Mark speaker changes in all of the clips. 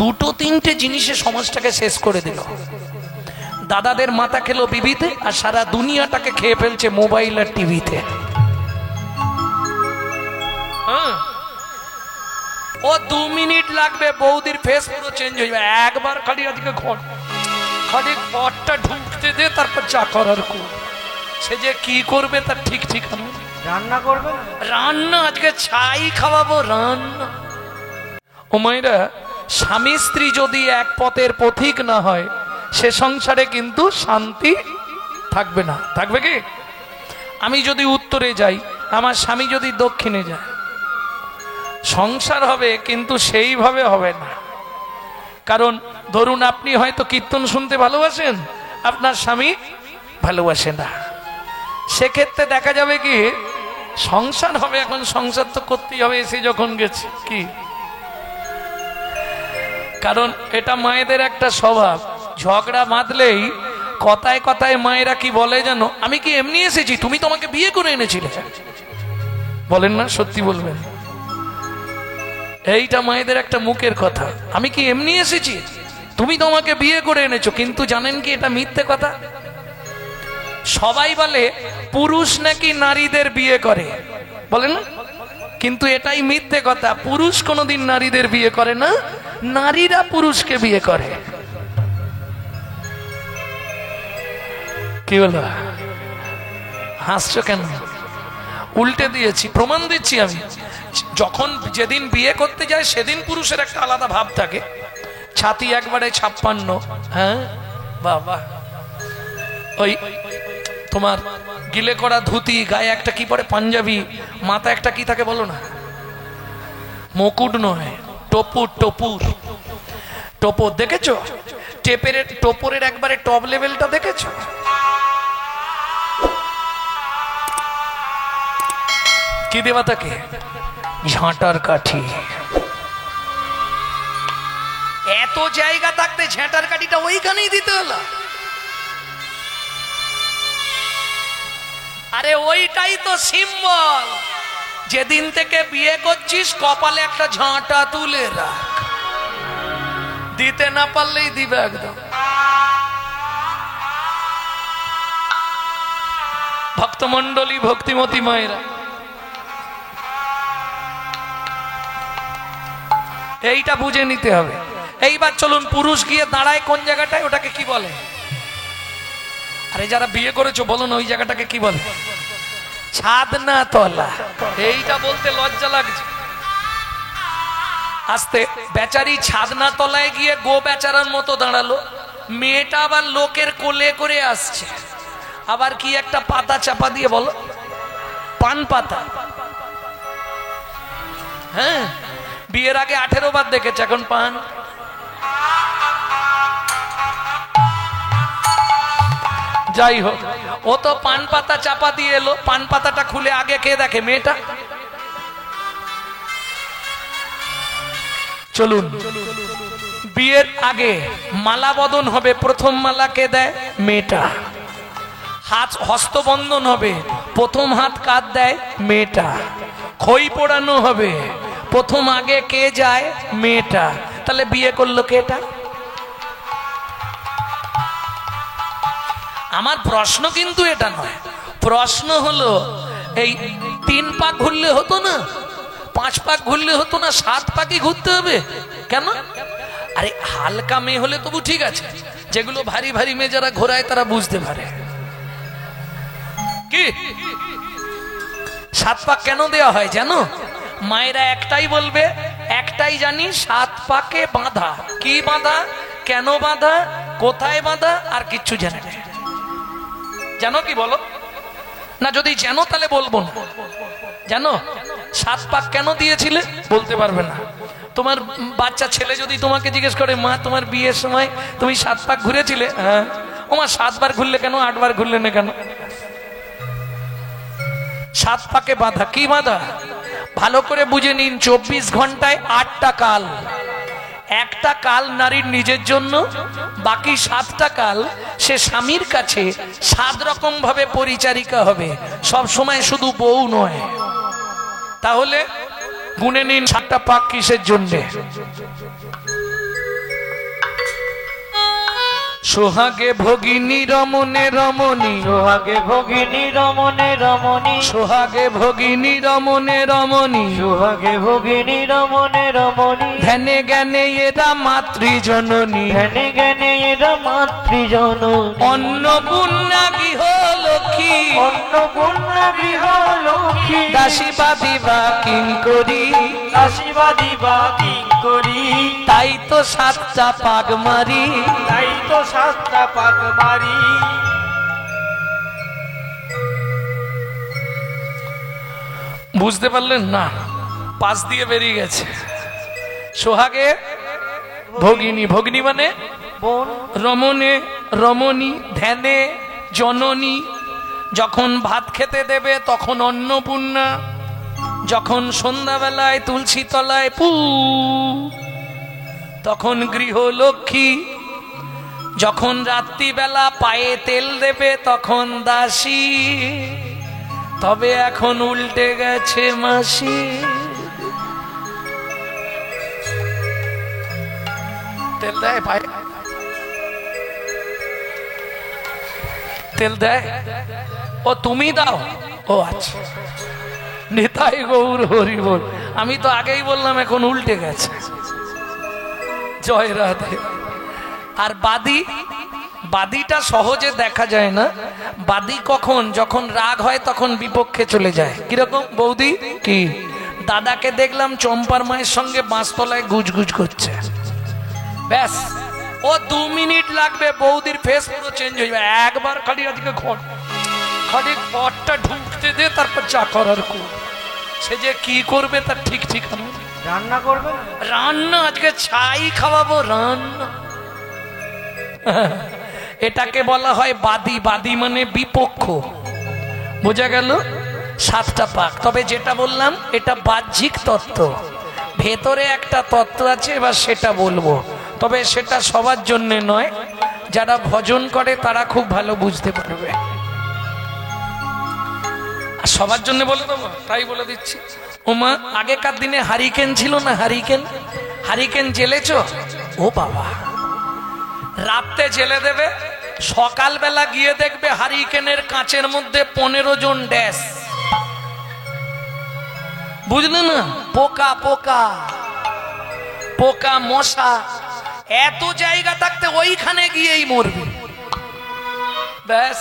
Speaker 1: দুটো তিনটে জিনিসে সমাজটাকে শেষ করে দিল। দাদাদের মাথা খেলো বিবিতে, আর সারা দুনিয়াটাকে খেয়ে ফেলছে মোবাইল আর টিভিতে। ও 2 মিনিট লাগবে, বৌদির ফেস পুরো চেঞ্জ হয়ে যাবে। একবার খালি আজকে ঘরটা ঢুকতে দে, তারপর যা করার কর। সে যে কি করবে তার ঠিক ঠিকানা।
Speaker 2: রান্না করবে,
Speaker 1: রান্না আজকে ছাই খাওয়াবো রান্না। ও মায়েরা, স্বামী স্ত্রী যদি এক পথের পথিক না হয়, সে সংসারে কিন্তু শান্তি থাকবে না। থাকবে কি? আমি যদি উত্তরে যাই, আমার স্বামী যদি দক্ষিণে যায়, সংসার হবে কিন্তু সেইভাবে হবে না। কারণ ধরুন আপনি হয়তো কীর্তন শুনতে ভালোবাসেন, আপনার স্বামী ভালোবাসে না, সেক্ষেত্রে দেখা যাবে কি সংসার হবে। এখন সংসার তো করতেই হবে, এসে যখন গেছে কি। কারণ এটা মায়েদের একটা স্বভাব, ঝগড়া বাঁধলেই কথায় কথায় মায়েরা কি বলে জানো, আমি কি এমনি এসেছি, তুমি তো আমাকে বিয়ে করে এনেছিলে। বলেন না? সত্যি বলবেন? এইটা মায়েদের একটা মুখের কথা, আমি কি এমনি এসেছি, তুমি তো আমাকে বিয়ে করে এনেছো। কিন্তু জানেন কি এটা মিথ্যে কথা। সবাই বলে পুরুষ নাকি নারীদের বিয়ে করে, বলেন না? কিন্তু এটাই মিথ্যে কথা। পুরুষ কোনোদিন নারীদের বিয়ে করে না, নারীরা পুরুষকে বিয়ে করে। কি হলো, হাসছো কেন? উল্টে দিয়েছি, প্রমাণ দিচ্ছি আমি। যখন যেদিন বিয়ে করতে যায় সেদিন পুরুষের একটা আলাদা ভাব থাকে, ছাতি একবারে 56। হ্যাঁ বাবা, ওই তোমার গিলে করা ধুতি, গায়ে একটা কি পরে পাঞ্জাবি, মাথা একটা কি থাকে বলো না, মুকুট নয়, টপুর। টোপর দেখেছো? টোপরের একবারে টপ লেভেলটা দেখেছো? কি দেবা তাকে? ঝাঁটার কাঠি। এত জায়গা থাকতে ঝাঁটার কাঠিটা ওইখানেই দিতে হলো। আরে ওইটাই তো সিম্বল। যেদিন থেকে বিয়ে করছিস কপালে একটা ঝাঁটা তুলে রাখ, দিতে না পারলেই দিবে একদম। ভক্তমন্ডলী, ভক্তিমতী মায়েরা, এইটা বুঝে নিতে হবে। এইবার চলুন, পুরুষ গিয়ে দাঁড়ায় কোন জায়গাটায়, ওটাকে কি বলে? আরে যারা বিয়ে করেছো বলুন ওই জায়গাটাকে কি বলে? ছাদনা তলা। এইটা বলতে লজ্জা লাগছে। আস্তে বেচারি ছাদনা তলায় গিয়ে গো বেচারার মতো দাঁড়ালো। মেয়েটা আবার লোকের কোলে করে আসছে, আবার কি একটা পাতা চাপা দিয়ে, বলো, পান পাতা। হ্যাঁ, বিয়ের আগে 18 বার দেখেছে, এখন পান। যাই হোক, ও তো পান পাতা চাপা দিয়ে এলো, পান পাতাটা খুলে আগে কে দেখে? মেয়েটা। চলুন, বিয়ের আগে মালা বদন হবে, প্রথম মালা কে দেয়? মেয়েটা। হাত হস্তবন্ধন হবে, প্রথম হাত কাঁধ দেয়? মেয়েটা। খই পোড়ানো হবে, প্রথম আগে কে যায়? মেয়েটা। তাহলে বিয়ে করলো কেটা? আমার প্রশ্ন কিন্তু এটা নয়, প্রশ্ন হলো এই 3 পাক ঘুরলে হতো না, 5 পাক ঘুরলে হতো না, 7 পাকই ঘুরতে হবে কেন? আরে হালকা মেয়ে হলে তবু ঠিক আছে, যেগুলো ভারী ভারী মেয়ে যারা ঘোরায় তারা বুঝতে পারে। কি 7 পাক কেন দেওয়া হয় জানো? মায়েরা একটাই বলবে, একটাই জানি, 7 পাকে বাঁধা। কি বাঁধা, কেন বাঁধা, কোথায় বাঁধা, আর কিচ্ছু জানে না। জানো কি বলো না? যদি জানো তাহলে বলবো না। জানো 7 পাক কেন দিয়েছিলে? বলতে পারবে না। তোমার বাচ্চা ছেলে যদি তোমাকে জিজ্ঞেস করে, মা তোমার বিয়ের সময় তুমি 7 পাক ঘুরেছিলে? হ্যাঁ। ও মা 7 বার ঘুরলে কেন, 8 বার ঘুরলে না কেন? 7 পাকে বাঁধা। কি বাঁধা ভালো করে বুঝে নিন। 24 ঘন্টায় 8টা কাল। একটা কাল নারীর নিজের জন্য, বাকি 7টা কাল সে স্বামীর কাছে 7 রকম ভাবে পরিচারিকা হবে, সব সময় শুধু বউ নয়। তাহলে গুনে নিন 7টা পাক কিসের জন্য? সোহাগে ভগিনী রমণে রমণী,
Speaker 2: সোহাগে ভগিনী রমণে রমণী,
Speaker 1: সোহাগে ভগিনী রমণে রমণী,
Speaker 2: সোহাগে ভগিনী রমণে রমণী,
Speaker 1: ধ্যানে জ্ঞানে এরা মাতৃজননী,
Speaker 2: ধ্যানে জ্ঞানে এরা মাতৃজননী,
Speaker 1: অন্নপূর্ণা গৃহ লক্ষ্মী,
Speaker 2: অন্নপূর্ণা গৃহ লক্ষ্মী,
Speaker 1: দাসীবাদী বা কিঙ্করী,
Speaker 2: দাসীবাদী বা কিঙ্করী,
Speaker 1: তাই তো সাতটা পাগ মারি,
Speaker 2: তাই তো সাতটা পাক মারি।
Speaker 1: বুঝতে পারলেন না? পাশ দিয়ে বেরিয়ে গেছে। সোহাগে ভগিনী, ভগিনী মানে
Speaker 2: বোন,
Speaker 1: রমণে রমণী, ধ্যানে জননী, যখন ভাত খেতে দেবে তখন অন্নপূর্ণা, যখন সন্ধ্যাবেলায় তুলসী তলায় পু তখন গৃহলক্ষ্মী, যখন রাত্রিবেলা পায়ে তেল দেবে তখন দাসী, তবে এখন উল্টে গেছে মাসি। তেল দেয় পায়ে, তেল দেয়? ও তুমি দাও? ও আচ্ছা, নিতাই গৌর হরি বল। আমি তো আগেই বললাম এখন উল্টে গেছে। জয় রাধে। আর বাদী, বাদীটা সহজে দেখা যায় না। বাদী কখন? যখন রাগ হয় তখন বিপক্ষে চলে যায়। কিরকম? বৌদি কি দাদাকে দেখলাম চম্পার মায়ের সঙ্গে বাঁশতলায় গুজগুজ করছে, ব্যাস ও 2 মিনিট লাগবে, বৌদির ফেস পুরো চেঞ্জ হয়ে যাবে। একবার খালি আজকে খালি ঘরটা ঢুকতে দে, তারপর যা করার কর। সে যে কি করবে তার ঠিক ঠিকানা।
Speaker 2: রান্না করবে?
Speaker 1: রান্না আজকে ছাই খাওয়াবো, রান্না। এটাকে বলা হয় বাদী। বাদী মানে বিপক্ষ। বোঝা গেল? সাতটা পাক। তবে যেটা বললাম এটা বাহ্যিক তত্ত্ব, ভেতরে একটা তত্ত্ব আছে, এবার সেটা বলবো। তবে সেটা সবার জন্য নয়, যারা ভজন করে তারা খুব ভালো বুঝতে পারবে। সবার জন্য বলে দেবো, তাই বলে দিচ্ছি। ওমা, আগেকার দিনে হারিকেন ছিল না? Hurricane, hurricane জ্বেলেছ? ও বাবা, রাতে জেলে দেবে, সকালবেলা গিয়ে দেখবে হারিকেনের কাঁচের মধ্যে 15 জন ড্যাশ। বুঝলে না? পোকা পোকা পোকা মশা, এত জায়গা থাকতে ওইখানে গিয়েই মরবে। ব্যাস,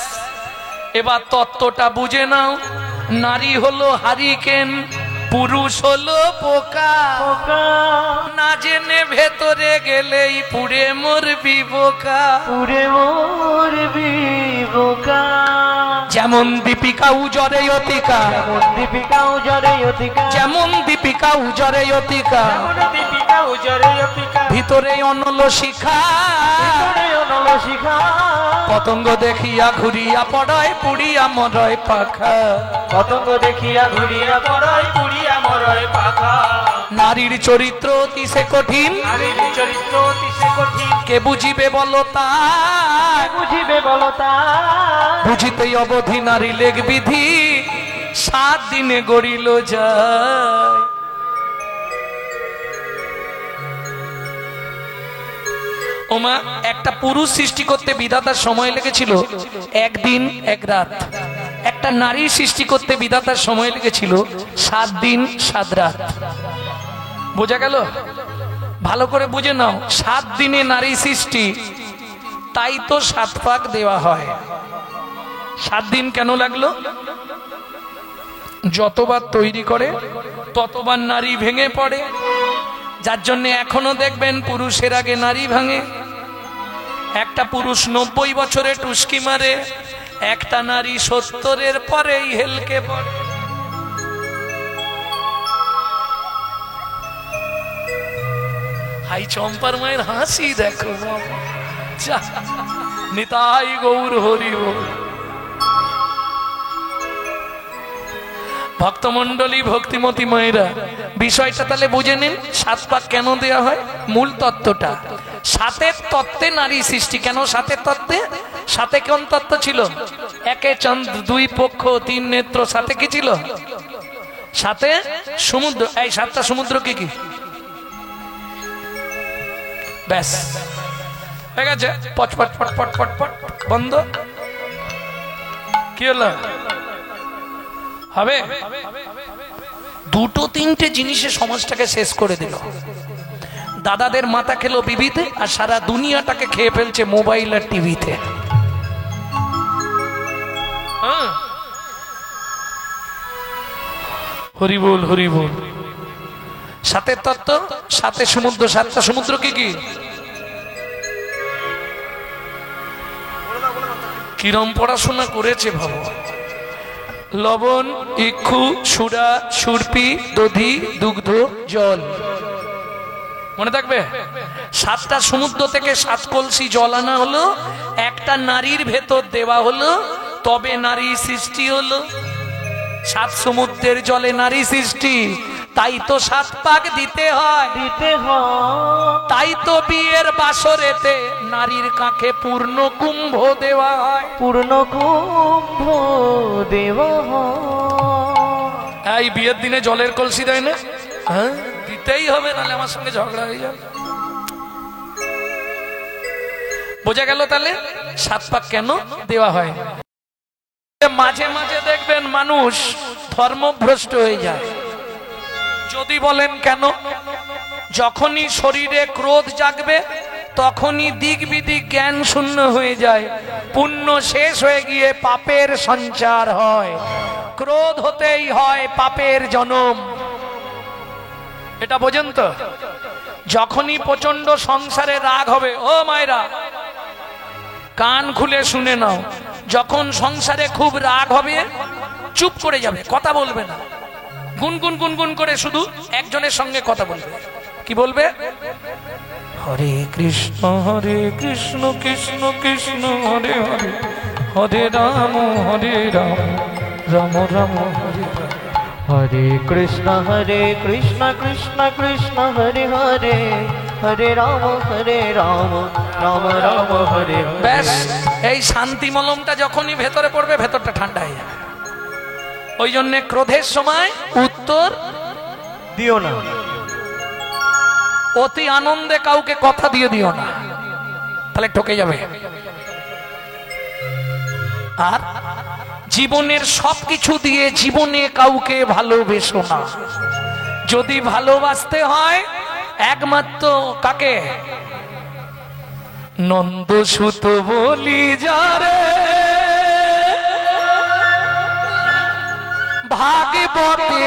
Speaker 1: এবার তত্ত্বটা বুঝে নাও। নারী হলো হারিকেন, পুরুষ হলো পোকা। না জেনে ভেতরে গেলেই পুড়ে মরবি বোকা,
Speaker 2: পুড়ে মরবি বোকা।
Speaker 1: যেমন দীপিকা উজরে অতিকা,
Speaker 2: যেমন দীপিকা উজরে অতিকা,
Speaker 1: যেমন দীপিকা উজরে অতিকা,
Speaker 2: যেমন দীপিকা উজরে অতিকা,
Speaker 1: ভিতরে অনল শিখা,
Speaker 2: ভিতরে অনল শিখা।
Speaker 1: পতঙ্গ দেখিয়া ঘুরিয়া পড়ায়, পুড়িয়া মরয় পাখা।
Speaker 2: পতঙ্গ দেখিয়া ঘুরিয়া পড়ায়, পুড়িয়া মরয় পাখা।
Speaker 1: নারীর চরিত্র অতিশে কঠিন,
Speaker 2: নারীর চরিত্র অতিশে কঠিন,
Speaker 1: কে বুঝিবে বলো তাই?
Speaker 2: বুঝিবে বলো তাই?
Speaker 1: বুঝিতেই অবধি নারী লেখ বিধি, 7 দিনে গড়িল যায়। ওমা, একটা পুরুষ সৃষ্টি করতে বিধাতার সময় লেগেছিল 1 দিন 1 রাত। একটা নারী সৃষ্টি করতে বিধাতার সময় লেগেছিল 7 দিন 7 রাত। বোঝা গেল? ভালো করে বুঝে নাও। 7 দিনে নারী সৃষ্টি, তাই তো 7 পাক দেওয়া হয়। 7 দিন কেন লাগলো? যতবার তৈরি করে ততবার নারী ভেঙে পড়ে, যার জন্য এখনো দেখবেন পুরুষের আগে নারী ভাঙে। একটা পুরুষ 90 বছরে টুস্কি মারে, একটা নারী 70-এর পরেই হেলকে পড়ে। হাই চম্পার মায়ের হাসি দেখো, নিতাই গৌর হরি বল। ভক্তমন্ডলী, ভক্তিমতী মায়েরা, বিষয়টা তাহলে বুঝে নিন। 7 পাক কেন দেওয়া হয়? মূল তত্ত্বটা 7-এর তত্ত্বে নারী সৃষ্টি। কেন 7-এর তত্ত্বে? 7-এ কোন তত্ত্ব ছিল? 1 চন্দ্র, 2 পক্ষ, 3 নেত্র। 7-এ কি ছিল? 7-এ সমুদ্র। এই 7টা সমুদ্র কি কি? ব্যাস, হয়ে গেছে, পট পট পট পট পট পট বন্ধ। কি হলো? হবে? দুটো তিনটে জিনিসে সমাজটাকে শেষ করে দিল। দাদাদের মাথা খেলো বিবিতে, আর সারা দুনিয়াটাকে খেয়ে ফেলছে মোবাইল আর টিভিতে। হরি বল, হরি বল। সাতের তত্ত্ব, সাতে সমুদ্র, সাতটা সমুদ্র কি কি? কিরম পড়াশোনা করেছে ভাবো। লবণ, ইক্ষু, সুরা, সুরপি, দধি, দুগ্ধ, জল। মনে থাকবে? সাতটা সমুদ্র থেকে 7 কলসি জল আনা হলো, একটা নারীর ভেতর দেওয়া হলো, তবে নারী সৃষ্টি হলো। 7 সমুদ্রের জলে নারী সৃষ্টি, তাই তো 7 পাক দিতে হয়,
Speaker 2: দিতে হয়।
Speaker 1: তাই তো বিয়ের বাসরেতে নারীর কাঁখে পূর্ণ কুম্ভ দেওয়া হয়।
Speaker 2: পূর্ণ কুম্ভ দেওয়া হয়।
Speaker 1: এই বিয়ের দিনে জলের কলসি দেয় না? হ্যাঁ, দিতেই হবে, নাহলে আমার সঙ্গে ঝগড়া হয়ে যাবে। বোঝা গেল তাহলে 7 পাক কেন দেওয়া হয়। মাঝে মাঝে দেখবেন মানুষ ধর্মভ্রষ্ট হয়ে যায়। যদি বলেন কেন? যখনই শরীরে ক্রোধ জাগবে তখনই দিক বিদিক জ্ঞান শূন্য হয়ে যায়, পুণ্য শেষ হয়ে গিয়ে পাপের সঞ্চার হয়। ক্রোধ হতেই হয় পাপের জন্ম। এটা বোঝেন তো? যখনই প্রচন্ড সংসারে রাগ হবে, ও মায়েরা কান খুলে শুনে নাও, যখন সংসারে খুব রাগ হবে চুপ করে যাবে, কথা বলবে না, গুনগুন গুনগুন করে শুধু একজনের সঙ্গে কথা বলবে। কি বলবে? হরে কৃষ্ণ কৃষ্ণ কৃষ্ণ হরে হরে, হরে রাম রাম রাম হরে হরে।
Speaker 2: হরে কৃষ্ণ কৃষ্ণ কৃষ্ণ হরে হরে, হরে রাম রাম রাম হরে হরে।
Speaker 1: ব্যাস, এই শান্তি মলমটা যখনই ভেতরে পড়বে ভেতরটা ঠান্ডা হয়ে যাবে। ওই জন্য ক্রোধের সময় উত্তর
Speaker 2: দিও না,
Speaker 1: অতি আনন্দে কাউকে কথা দিয়ে দিও না, তাহলে ঠকে যাবে। আর জীবনের সবকিছু দিয়ে জীবনে কাউকে ভালোবেসো না। যদি ভালোবাসতে হয় একমাত্র কাকে? নন্দসুত বলি যারে ভাগবতে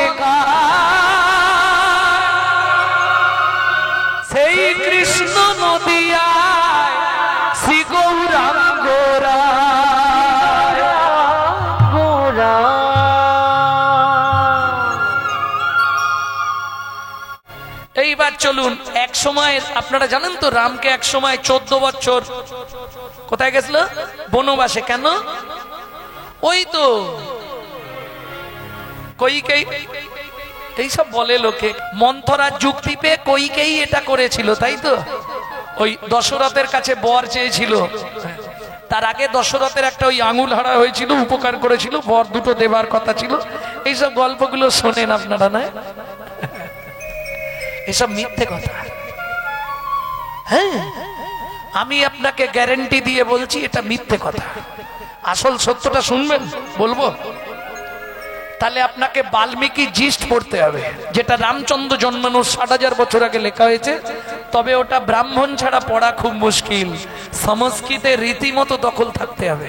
Speaker 1: সেই কৃষ্ণ নদিয়ায় শ্রী গৌরাঙ্গ
Speaker 2: গোরা।
Speaker 1: এইবার চলুন, এক সময় আপনারা জানেন তো রামকে এক সময় 14 বছর কোথায় গেছিল? বনবাসে। কেন? ওই তো কইকেই, এইসব বলে লোকে, মন্থরার যুক্তি পেয়ে কইকেই এটা করেছিল, তাই তো? ওই দশরথের কাছে বর চেয়েছিল, তার আগে দশরথের একটা ওই আঙুল হারা হয়েছিল, উপকার করেছিল, বর দুটো দেবার কথা ছিল। এইসব গল্পগুলো শোনেন আপনারা, না? এসব মিথ্যে কথা। হ্যাঁ, আমি আপনাকে গ্যারান্টি দিয়ে বলছি এটা মিথ্যে কথা। আসল সত্যটা শুনবেন, বলবো? তাহলে আপনাকে বাল্মীকি জিস্ট পড়তে হবে, যেটা রামচন্দ্র জন্মানোর 60,000 বছর আগে লেখা হয়েছে। তবে ওটা ব্রাহ্মণ ছাড়া পড়া খুব মুশকিল। সংস্কৃতে রীতিমতো দখল থাকতে হবে,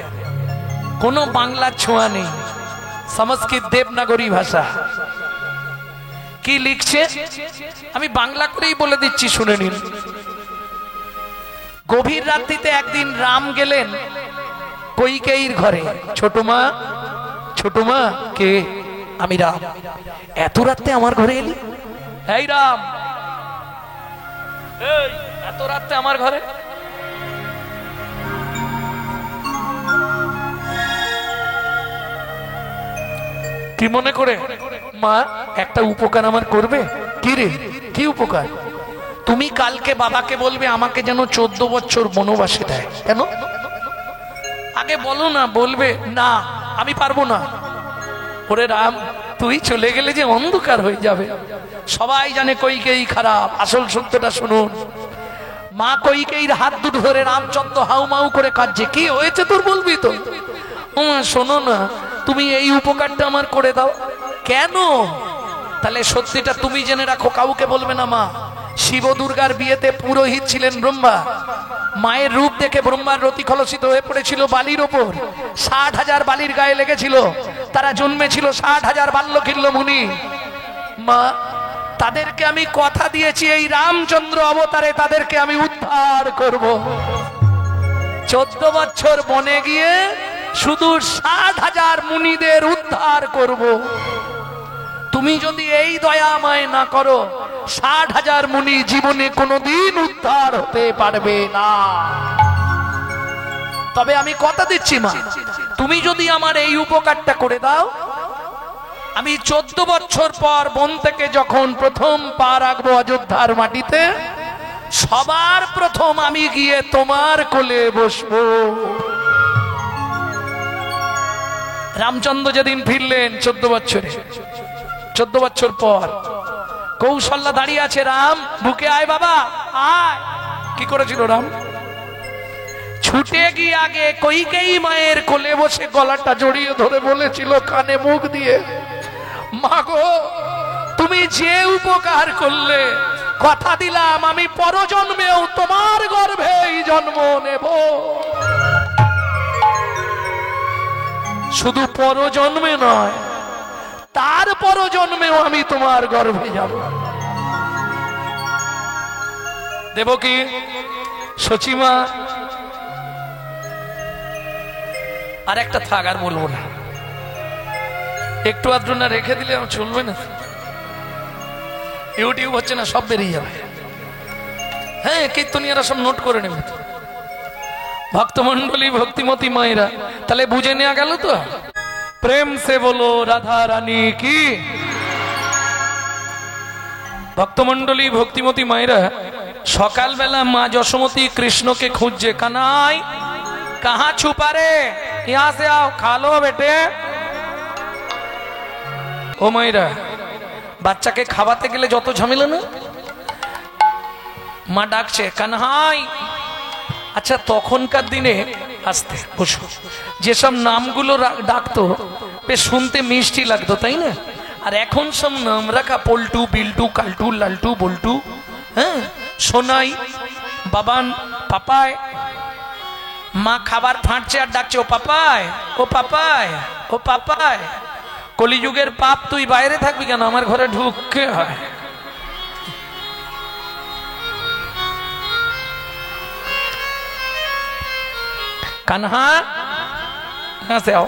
Speaker 1: কোনো বাংলার ছোঁয়া নেই। সংস্কৃত দেবনাগরী ভাষা। কি লিখছে আমি বাংলা করেই বলে দিচ্ছি, শুনে নিন। গভীর রাত্রিতে একদিন রাম গেলেন কইকেয়ীর ঘরে। ছোট মা কে? আমি রাম। এত রাতে আমার ঘরে এলি? এই রাম, এত রাতে আমার ঘরে? কি মনে করে? মা একটা উপকার আমার করবে। কি রে? কি উপকার? তুমি কালকে বাবাকে বলবে আমাকে যেন 14 বছর বনবাসে দেয়। কেন? আগে বলো না। বলবে না, আমি পারবো না। ওরে রাম, তুই চলে গেলে যে অন্ধকার হয়ে যাবে। সবাই জানে কইকেয়ী খারাপ। আসল সত্যটা শুনুন, মা কইকেয়ীর হাত দুটো ধরে রামচন্দ্র হাউমাউ করে কাঁদছে। কি হয়েছে তোর বলবি তো? ও মা শোনো না, তুমি এই উপকারটা আমার করে দাও। কেন? তাহলে সত্যিটা তুমি জেনে রাখো, কাউকে বলবে না। মা শিব দুর্গার বিয়েতে পুরোহিত ছিলেন ব্রহ্মা। মায়ের রূপ দেখে ব্রহ্মার রতি কলসিত হয়ে পড়েছিল বালির ওপর। 60,000 বালির গায়ে লেগেছিল। তারা জন্মেছিল 60,000 বাল্যকিল্য মুনি। মা তাদেরকে আমি কথা দিয়েছি, এই রামচন্দ্র অবতারে তাদেরকে আমি উদ্ধার করব। 14 বছর বনে গিয়ে শুধু 60,000 মুনিদের উদ্ধার করব। তুমি যদি এই দয়া আমায় না করো, 60,000 মুনি জীবনে কোনোদিন উদ্ধার হতে পারবে না। তবে আমি কথা দিচ্ছি মা, তুমি যদি আমার এই উপকারটা করে দাও, আমি 14 বছর পর বন থেকে যখন প্রথম পা রাখবো অযোধ্যার মাটিতে, সবার প্রথম আমি গিয়ে তোমার কোলে বসবো। রামচন্দ্র যেদিন ফিরলেন 14 বছরে, 14 বছর পর কৌশল্যা দাঁড়িয়ে আছে। রাম বুকে আয় বাবা আয়। কি করেছিল রাম? ছুটে গিয়ে আগে কইকেয়ী মায়ের কোলে বসে গলাটা জড়িয়ে ধরে বলেছিল কানে মুখ দিয়ে, মা গো তুমি যে উপকার করলে, কথা দিলাম আমি পরজন্মেও তোমার গর্ভেই জন্ম নেব। শুধু পরজন্মে নয়, তার পরজন্মেও আমি তোমার গর্ভে যাব। দেবকী, সচিমা, আর একটা থাক, আর বলবো না। একটু আদ্র না রেখে দিলে আমার চলবে না। ইউটিউব হচ্ছে না, সব বেরিয়ে যাবে। হ্যাঁ, কীর্তনীয়রা সব নোট করে নেবে। ভক্তমন্ডলী, ভক্তিমতী মায়েরা, তাহলে বুঝে নেওয়া গেল তো। প্রেম সে বলো রাধা রানী কি। ভক্তমন্ডলী, ভক্তিমতী মায়েরা, সকালবেলা মা যশোমতী কৃষ্ণকে খুঁজছে। কানাই কাহা ছুপা রে, ইহা সে আও, খা লো বেটে। ও মায়েরা, বাচ্চাকে খাওয়াতে গেলে যত ঝামেলা না। মা ডাকছে কানহাই। আচ্ছা তখনকার দিনে, আসতে বসো, যেসব নামগুলো ডাকতো বেশ শুনতে মিষ্টি লাগতো, তাই না? আর এখন সব নাম রাখা, পল্টু, বিল্টু, কাল্টু, লালটু, বল্টু, হ্যাঁ, সোনাই, বাবান, পাপায়। মা খাবার ফাঁটছে আর ডাকছে ও পাপায়, ও পাপায়, ও পাপায়। কলিযুগের পাপ, তুই বাইরে থাকবি কেন, আমার ঘরে ঢুকতে হয়। কানহা সে আও।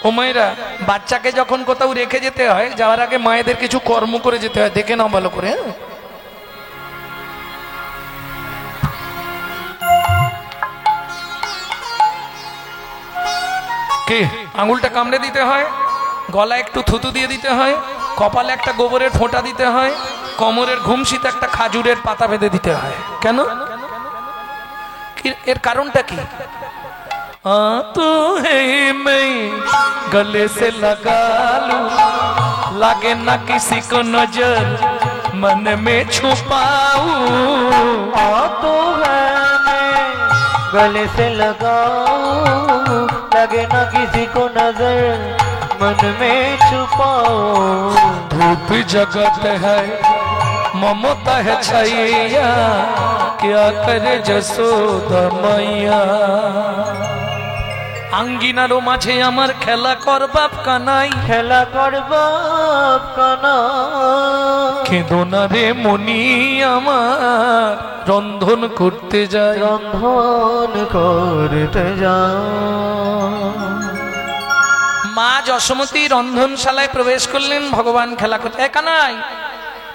Speaker 1: ও মায়েরা, বাচ্চাকে যখন কোথাও রেখে যেতে হয়, যাওয়ার আগে মায়েদের কিছু কর্ম করে যেতে হয়, দেখে নাও ভালো করে। কি আঙুলটা কামড়ে দিতে হয়, গলা একটু থুতু দিয়ে দিতে হয়, কপালে একটা গোবরের ফোঁটা দিতে হয়, কোমরের ঘুমশিতে একটা খাজুরের পাতা বেঁধে দিতে হয়। কেন? এর কারণটা কি? তো হে मैं गले से लगा लूं, लागे ना किसी को नजर मन में छुपाऊं।
Speaker 2: तो है मैं गले से लगाऊं, लगे ना किसी को नजर मन में छुपाऊं।
Speaker 1: धूप जगत है ममता है छैया, क्या करे जसोदा मैया। আঙ্গিনারও মাঝে আমার খেলা কর বাপ কানাই,
Speaker 2: খেলা কর বাপ কানাই।
Speaker 1: কেঁদো না রে মনি আমার, রন্ধন করতে যায়,
Speaker 2: রন্ধন করতে যায়।
Speaker 1: মা যশোমতী রন্ধনশালায় প্রবেশ করলেন, ভগবান খেলা করতে। কানাই,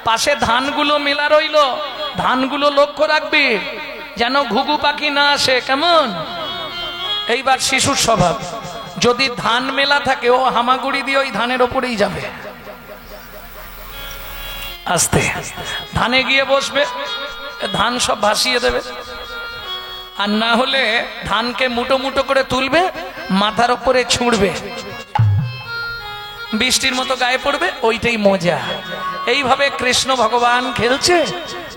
Speaker 1: পাশে ধানগুলো মেলা রইল, ধানগুলো লক্ষ্য রাখবি যেন ঘুঘু পাখি না আসে, কেমন? এইবার শিশুর স্বভাব, যদি ধান মেলা থাকে ও হামাগুড়ি দিয়ে ওই ধানের ওপরেই যাবে, আস্তে ধানে গিয়ে বসবে, ধান সব ভাসিয়ে দেবে। আর না হলে ধানকে মুটো মুটো করে তুলবে, মাথার ওপরে ছুঁড়বে, বৃষ্টির মতো গায়ে পড়বে, ওইটাই মজা। এইভাবে কৃষ্ণ ভগবান খেলছে।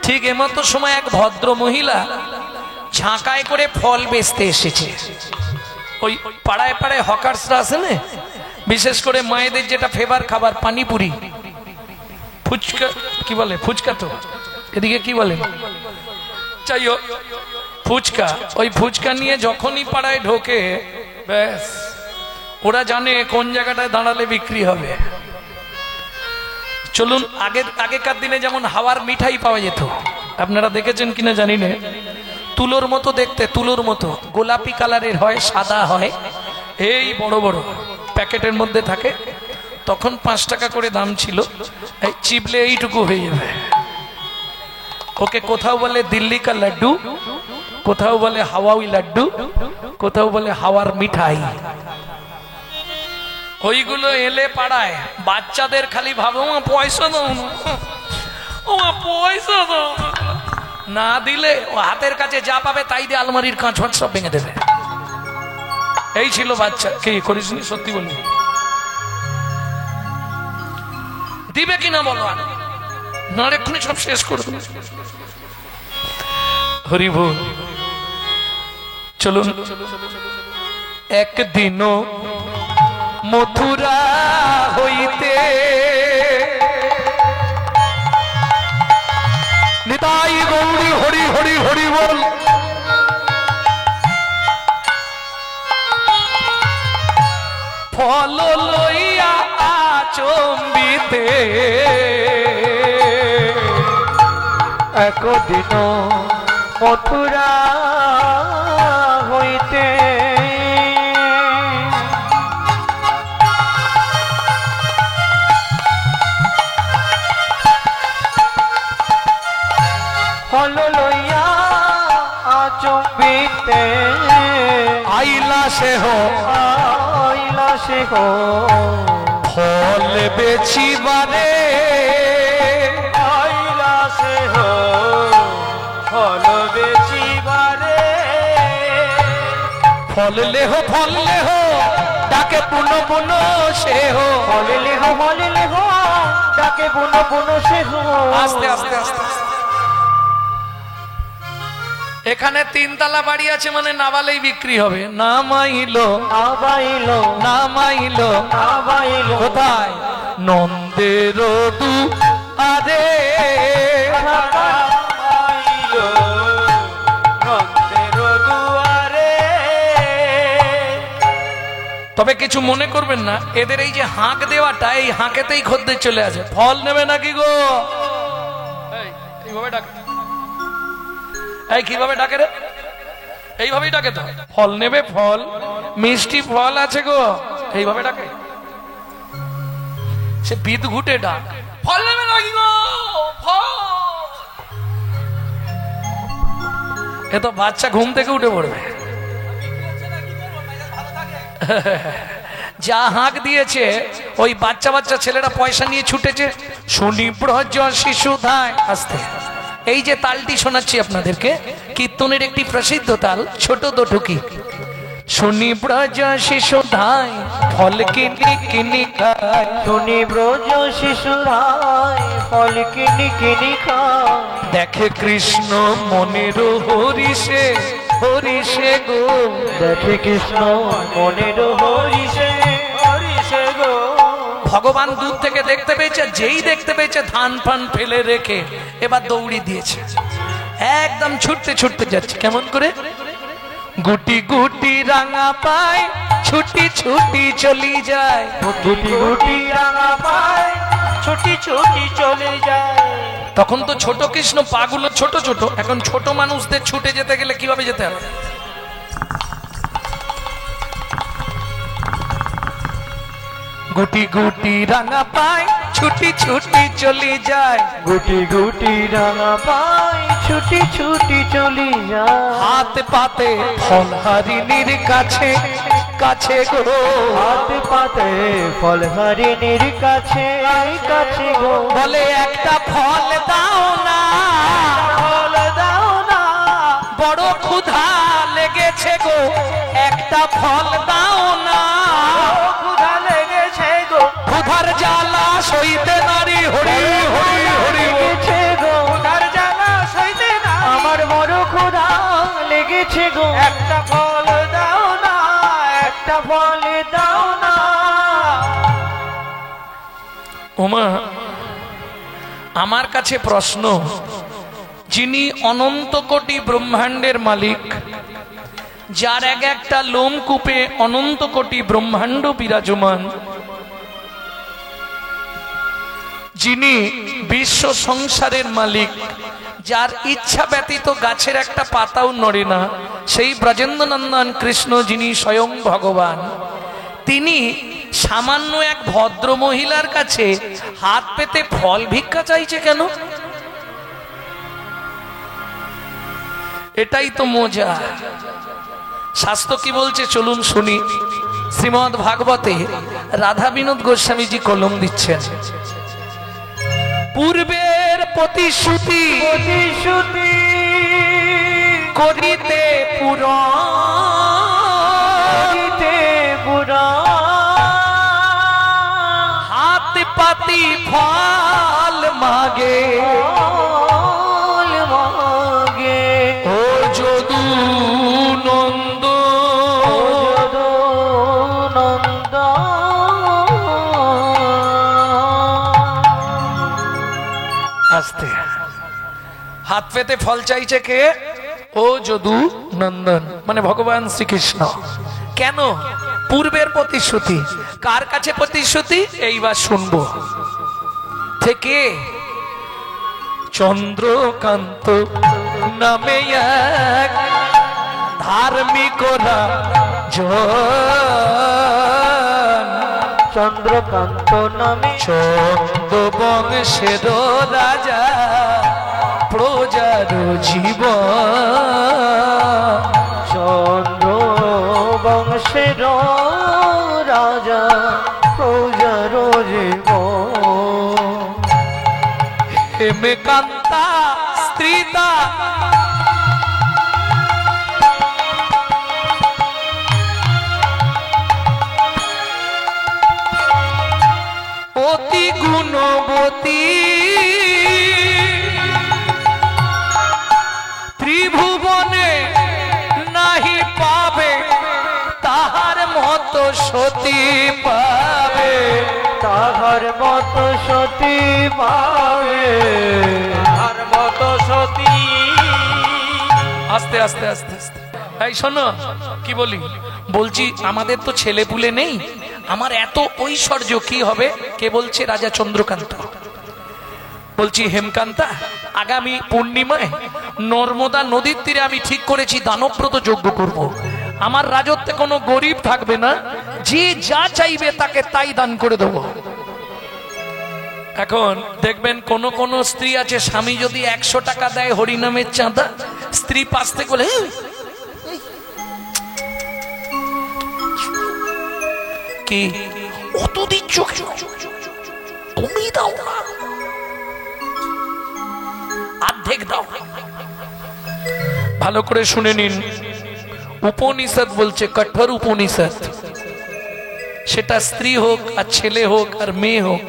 Speaker 1: ঠিক এমতো সময় এক ভদ্র মহিলা ঝাঁকায় করে ফল বেচতে এসেছে। ওই পাড়ায় পাড়ায় হকার্সরা আছে না, বিশেষ করে মায়েদের যেটা ফেভার খাবার পানিপুরি, ফুচকা, কি বলে ফুচকা, তো এদিকে কি বলে, যাই হোক ফুচকা, ওই ফুচকা নিয়ে যখনই পাড়ায় ঢোকে ব্যাস ওরা জানে কোন জায়গাটায় দাঁড়ালে বিক্রি হবে। চলুন, আগেকার দিনে যেমন হাওয়ার মিঠাই পাওয়া যেত, আপনারা দেখেছেন কিনা জানি না, তুলোর মতো দেখতে, তুলোর মতো গোলাপি কালারের হয়, সাদা হয়, এই বড় বড় প্যাকেটের মধ্যে থাকে। তখন 5 টাকা করে দাম ছিল, এই চিপলে এইটুকু হয়ে যাবে। ওকে কোথাও বলে দিল্লি কা লাড্ডু, কোথাও বলে হাওয়াই লাড্ডু, কোথাও বলে হাওয়ার মিঠাই। ওইগুলো এলে পাড়ায় বাচ্চাদের খালি ভাবো মা পয়সা দাও না, ও মা পয়সা দাও না, দিলে ও হাতের কাছে যা পাবে তাই দিয়ে আলমারির কাঁচ ফাঁচ সব ভেঙে দেবে। এই ছিল বাচ্চা। কি করিস নি, সত্যি বলবি, দিবে কিনা বলো, না এক্ষুনি সব শেষ করে দেবে। হরি বল। চলুন, একদিনও মথুরা হইতে নিতাই গৌরী হরি হরি হরি বল, ফল লইয়া আচম্বিতে
Speaker 2: একদিন মথুরা হইতে ফল লইয়া আচম্বিতে
Speaker 1: আইলা সে হো,
Speaker 2: আইলা সে হো
Speaker 1: ফল বেচিবারে,
Speaker 2: আইলা সে হো ফল বেচিবারে,
Speaker 1: ফল লেহো ডাকে পুনো পুনো সে হো,
Speaker 2: ফল লেহো ডাকে বুনো বুনো সে হো।
Speaker 1: আস্তে আস্তে আস্তে আস্তে। এখানে 3 তলা বাড়ি আছে মানে নাবালেই বিক্রি হবে। নামাইলো
Speaker 2: আবাইলো
Speaker 1: নামাইলো
Speaker 2: আবাইলো
Speaker 1: কোথায়, নন্দের দু আরে,
Speaker 2: আবাইলো নন্দের দুয়ারে।
Speaker 1: তবে কিছু মনে করবেন না, এদের এই যে হাঁক দেওয়াটা, এই হাঁকেতেই খদ্দের চলে আসে। ফল নেবে নাকি গো, এইভাবে ডাকে, এই কিভাবে ডাকে রে, এইভাবেই ডাকে তো, ফল নেবে, ফল মিষ্টি ফল আছে গো, এইভাবে ডাকে। সে বিদ ঘুটে ডাক, ফল নেবে নাকি গো, ফল। এ তো বাচ্চা ঘুম থেকে উঠে পড়বে। যা হাঁক দিয়েছে ওই বাচ্চা বাচ্চা ছেলেরা পয়সা নিয়ে ছুটেছে। শুনি ব্রজ শিশু ধায়, আস্তে। এই যে তালটি শোনাচ্ছি আপনাদেরকে, কীর্তনের একটি প্রসিদ্ধ তাল, ছোট দোটুকি। শুনি ব্রজ শিশু ধায়, ফল কিনি কিনি খায়,
Speaker 2: শুনি ব্রজ শিশুরায় ফল কিনি কিনি খায়,
Speaker 1: দেখে কৃষ্ণ মনের হরিষে হরিষে গো,
Speaker 2: দেখে কৃষ্ণ মনের হরিষে হরিষে গো।
Speaker 1: ভগবান দূর থেকে দেখতে পেয়েছে, যেই দেখতে পেয়েছে ধান ফান ফেলে রেখে এবার দৌড়ি দিয়েছে, একদম ছুটতে ছুটতে যাচ্ছে। কেমন করে, গুটি গুটি রাঙা পায়, ছুটি ছুটি চলি যায়,
Speaker 2: গুটি গুটি রাঙা পায়, ছুটি ছুটি চলে যায়।
Speaker 1: তখন তো ছোট কৃষ্ণ, পাগুলো ছোট ছোট, এখন ছোট মানুষদের ছুটে যেতে গেলে কিভাবে যেতে হবে, গুটি গুটি রাঙা পায়, ছুটি ছুটি চলি যায়,
Speaker 2: গুটি গুটি রাঙা পায়, ছুটি ছুটি চলি যায়।
Speaker 1: হাত পাতে ফল হারিণীর কাছে কাছে গো,
Speaker 2: হাত পাতে ফল হরিণীর কাছে কাছে গো,
Speaker 1: বলে একটা ফল দাও না,
Speaker 2: ফল দাও না,
Speaker 1: বড় ক্ষুধা লেগেছে গো, একটা ফল দাও না,
Speaker 2: ক্ষুধা লেগেছে গো,
Speaker 1: ক্ষুধার জ্বালা সইতে নারী, হরি হরি হরি
Speaker 2: লেগেছে গো, ক্ষুধার জ্বালা দিয়েছে গো, একটা ফল দাও না, একটা ফল দাও না।
Speaker 1: ওমা, আমার কাছে প্রশ্ন, যিনি অনন্ত কোটি ব্রহ্মাণ্ডের মালিক, যার এক একটা লোমকূপে অনন্ত কোটি ব্রহ্মাণ্ড বিরাজমান, যিনি বিশ্ব সংসারের মালিক, যার ইচ্ছা ব্যতীত গাছের একটা পাতাও নড়ে না, সেই ব্রজেন্দ্রনন্দন কৃষ্ণ যিনি স্বয়ং ভগবান, তিনি সামান্য এক ভদ্র মহিলার কাছে হাত পেতে ফল ভিক্ষা চাইছে কেন? এটাই তো মজা। শাস্ত্র কি বলছে চলুন শুনি। শ্রীমদ্ ভাগবতে রাধা বিনোদ গোস্বামীজি কলম দিচ্ছেন। পূর্বের প্রতিশ্রুতি
Speaker 2: প্রতিশ্রুতি
Speaker 1: করিতে পুরা হাত পাতি ফল মাগে, ও যদু নন্দ আস্তে হাত পেতে ফল চাইছে কে? ও যদু নন্দন, মানে ভগবান শ্রীকৃষ্ণ। কেন? পূর্বের প্রতিশ্রুতি। কার কাছে প্রতিশ্রুতি? এইবার শুনবো। থেকে চন্দ্রকান্ত নামে এক ধার্মিক
Speaker 2: চন্দ্রকান্ত নামে
Speaker 1: চন্দ্র বংশের রাজা, প্রজার জীবন,
Speaker 2: চন্দ্র বংশের রাজা, প্রজার জীবন।
Speaker 1: হেমকান্তা স্ত্রীতা অতি গুণবতী, ত্রিভুবনে নাহি পাবে তাহার মতো সতী পাবে,
Speaker 2: তাহার মতো সতী পাবে, তাহার মতো সতী।
Speaker 1: আস্তে আস্তে আস্তে আস্তে। এই শোনো কি বলি, বলছি আমাদের তো ছেলে পুলে নেই, আমার এত ঐশ্বর্য কি হবে? কে বলছে? রাজা চন্দ্রকান্ত। বলছি হেমকান্তা, আগামী পূর্ণিমায় নর্মদা নদীর তীরে আমি ঠিক করেছি দানব্রত যজ্ঞ করব। আমার রাজত্বে কোনো গরিব থাকবে না, যে যা চাইবে তাকে তাই দান করে দেব। এখন দেখবেন কোন কোন স্ত্রী আছে, স্বামী যদি 100 টাকা দেয় হরিনামের চাঁদা, স্ত্রী পাশ থেকে বলে কি অত দিচ্ছ, তুমি দাও না, অর্ধেক দাও। ভালো করে শুনে নিন, উপনিষদ বলছে, কঠোর উপনিষদ, সেটা স্ত্রী হোক আর ছেলে হোক আর মেয়ে হোক,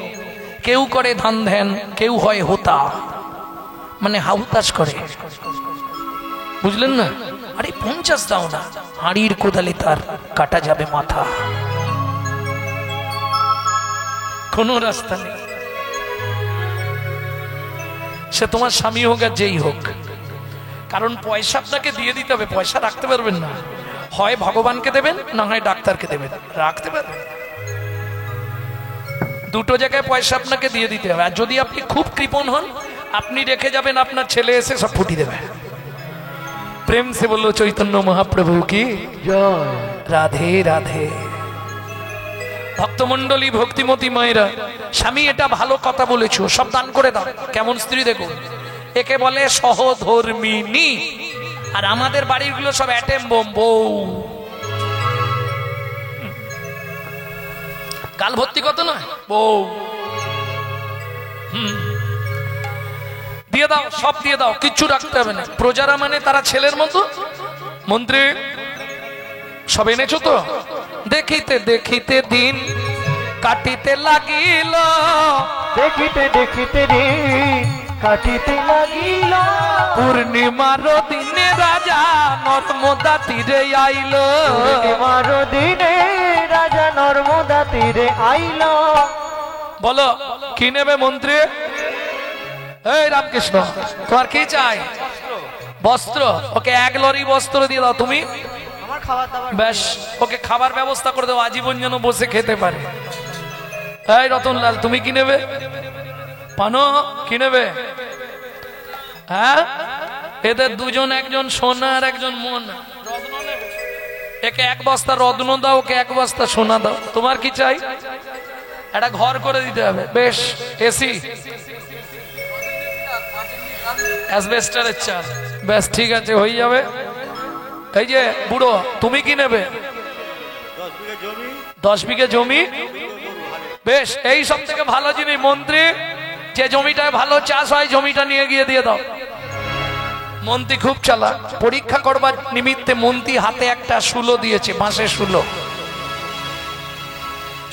Speaker 1: কেউ করে ধান ধ্যান, কেউ হয় হোতা, মানে হাউতাস করে, বুঝলেন না? আরে 50 দাও না, হাড়ির কোদালে তার কাটা যাবে মাথা, কোনো রাস্তা নেই। সে তোমার স্বামী হোক আর যেই হোক, কারণ পয়সা আপনাকে দিয়ে দিতে হবে, পয়সা রাখতে পারবেন না। হয় ভগবানকে দেবেন, না হয় ডাক্তারকে দেবেন, রাখতে পারবেন। দুটো জায়গায় পয়সা আপনাকে দিয়ে দিতে হবে। আর যদি আপনি খুব কৃপণ হন, আপনি রেখে যাবেন, আপনার ছেলে এসে সব ফুটি দেবে। প্রেম সে বললো চৈতন্য মহাপ্রভু কি
Speaker 2: জয়।
Speaker 1: রাধে রাধে। ভক্তমন্ডলী, ভক্তিমতী মায়েরা, স্বামী এটা ভালো কথা বলেছো, সব দান করে দাও। কেমন স্ত্রী দেখো, একে বলে সহধর্মিনী। আর আমাদের বাড়িগুলো সব অ্যাটেম বোম, বউ গাল ভর্তি কত নয়, বউ দিয়ে দাও, সব দিয়ে দাও, কিচ্ছু রাখতে হবে না। প্রজারা মানে তারা ছেলের মতো। মন্ত্রী সব এনেছো তো? দেখিতে দেখিতে দিন কাটিতে লাগিল,
Speaker 2: দেখিতে দেখিতে দিন
Speaker 3: কাটিতে লাগিল।
Speaker 1: পূর্ণিমার দিনে রাজা নর্মদা তীরে আইল।
Speaker 3: পূর্ণিমার দিনে রাজা নর্মদা তীরে আইল।
Speaker 1: বলো কি নেবে মন্ত্রী? এই রামকৃষ্ণ, তোমার কি চাই? বস্ত্র। ওকে 1 লরি বস্ত্র দিয়ে দাও তুমি।
Speaker 3: আমার খাবার দাবার
Speaker 1: ব্যাস, ওকে খাবার ব্যবস্থা করে দাও, আজীবন যেন বসে খেতে পারে। এই রতনলাল, তুমি কি নেবে? পানো কি নেবে? হ্যাঁ, এদের দুজন, একজন সোনা আর একজন মন। একে 1 বস্তা রত্ন দাও, ওকে 1 বস্তা সোনা দাও। তোমার কি চাই? একটা ঘর করে দিতে হবে। বেশ, এসি, অ্যাসবেস্টারের চাল। বেশ, ঠিক আছে, হয়ে যাবে। এই যে বুড়ো, তুমি কি নেবে? 10 বিঘে জমি। বেশ, এই সব থেকে ভালো জিনিস মন্ত্রী, যে জমিটায় ভালো চাষ হয় জমিটা নিয়ে গিয়ে দিয়ে দাও। মন্ত্রী খুব চালাক। পরীক্ষা করবার নিমিত্তে মন্ত্রী হাতে একটা শুলো দিয়েছে, বাঁশের শুলো।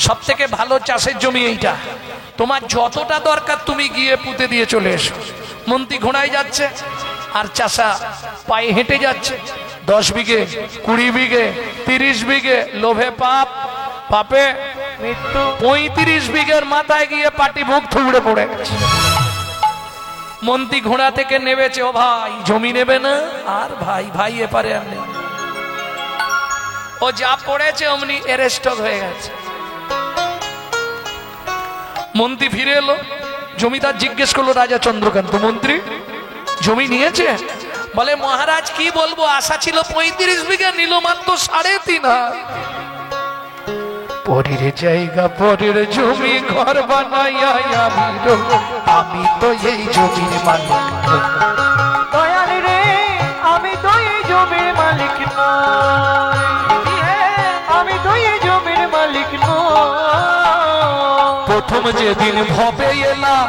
Speaker 1: সব থেকে ভালো চাষের জমি এইটা, তোমার যতটা দরকার তুমি গিয়ে পুঁতে দিয়ে চলে এসো। মন্ত্রী ঘোড়ায় যাচ্ছে আর চাষা পায়ে হেঁটে যাচ্ছে। 10 বিঘে, 20 বিঘে, 30 বিঘে, লোভে পাপ, পাপে
Speaker 3: মৃত্যু।
Speaker 1: 35 বিঘের মাথায় গিয়ে পাটি মুখ থুবড়ে পড়ে গেছে। মন্ত্রী ঘোড়া থেকে নেমেছে, ও ভাই জমি নেবে না? আর ভাই ভাই এপারে আর নেই। ও যা পড়েছে অমনি অ্যারেস্ট হয়ে গেছে। মন্ত্রী ফিরে এলো, জমিদার জিজ্ঞেস করলো রাজা চন্দ্রকান্ত, মন্ত্রী জমি নিয়েছে? বলে মহারাজ কি বলবো, আশা ছিল 35 বিঘা, নিল মাত্র 3.5। পরের জায়গা পরের জমি ঘর বানাইয়া আমি তো এই জমির মালিক।
Speaker 3: দয়াল রে, আমি তো এই জমির মালিক নই। আমি তো এই জমির মালিক নই।
Speaker 1: প্রথম যেদিন ভবে এলাম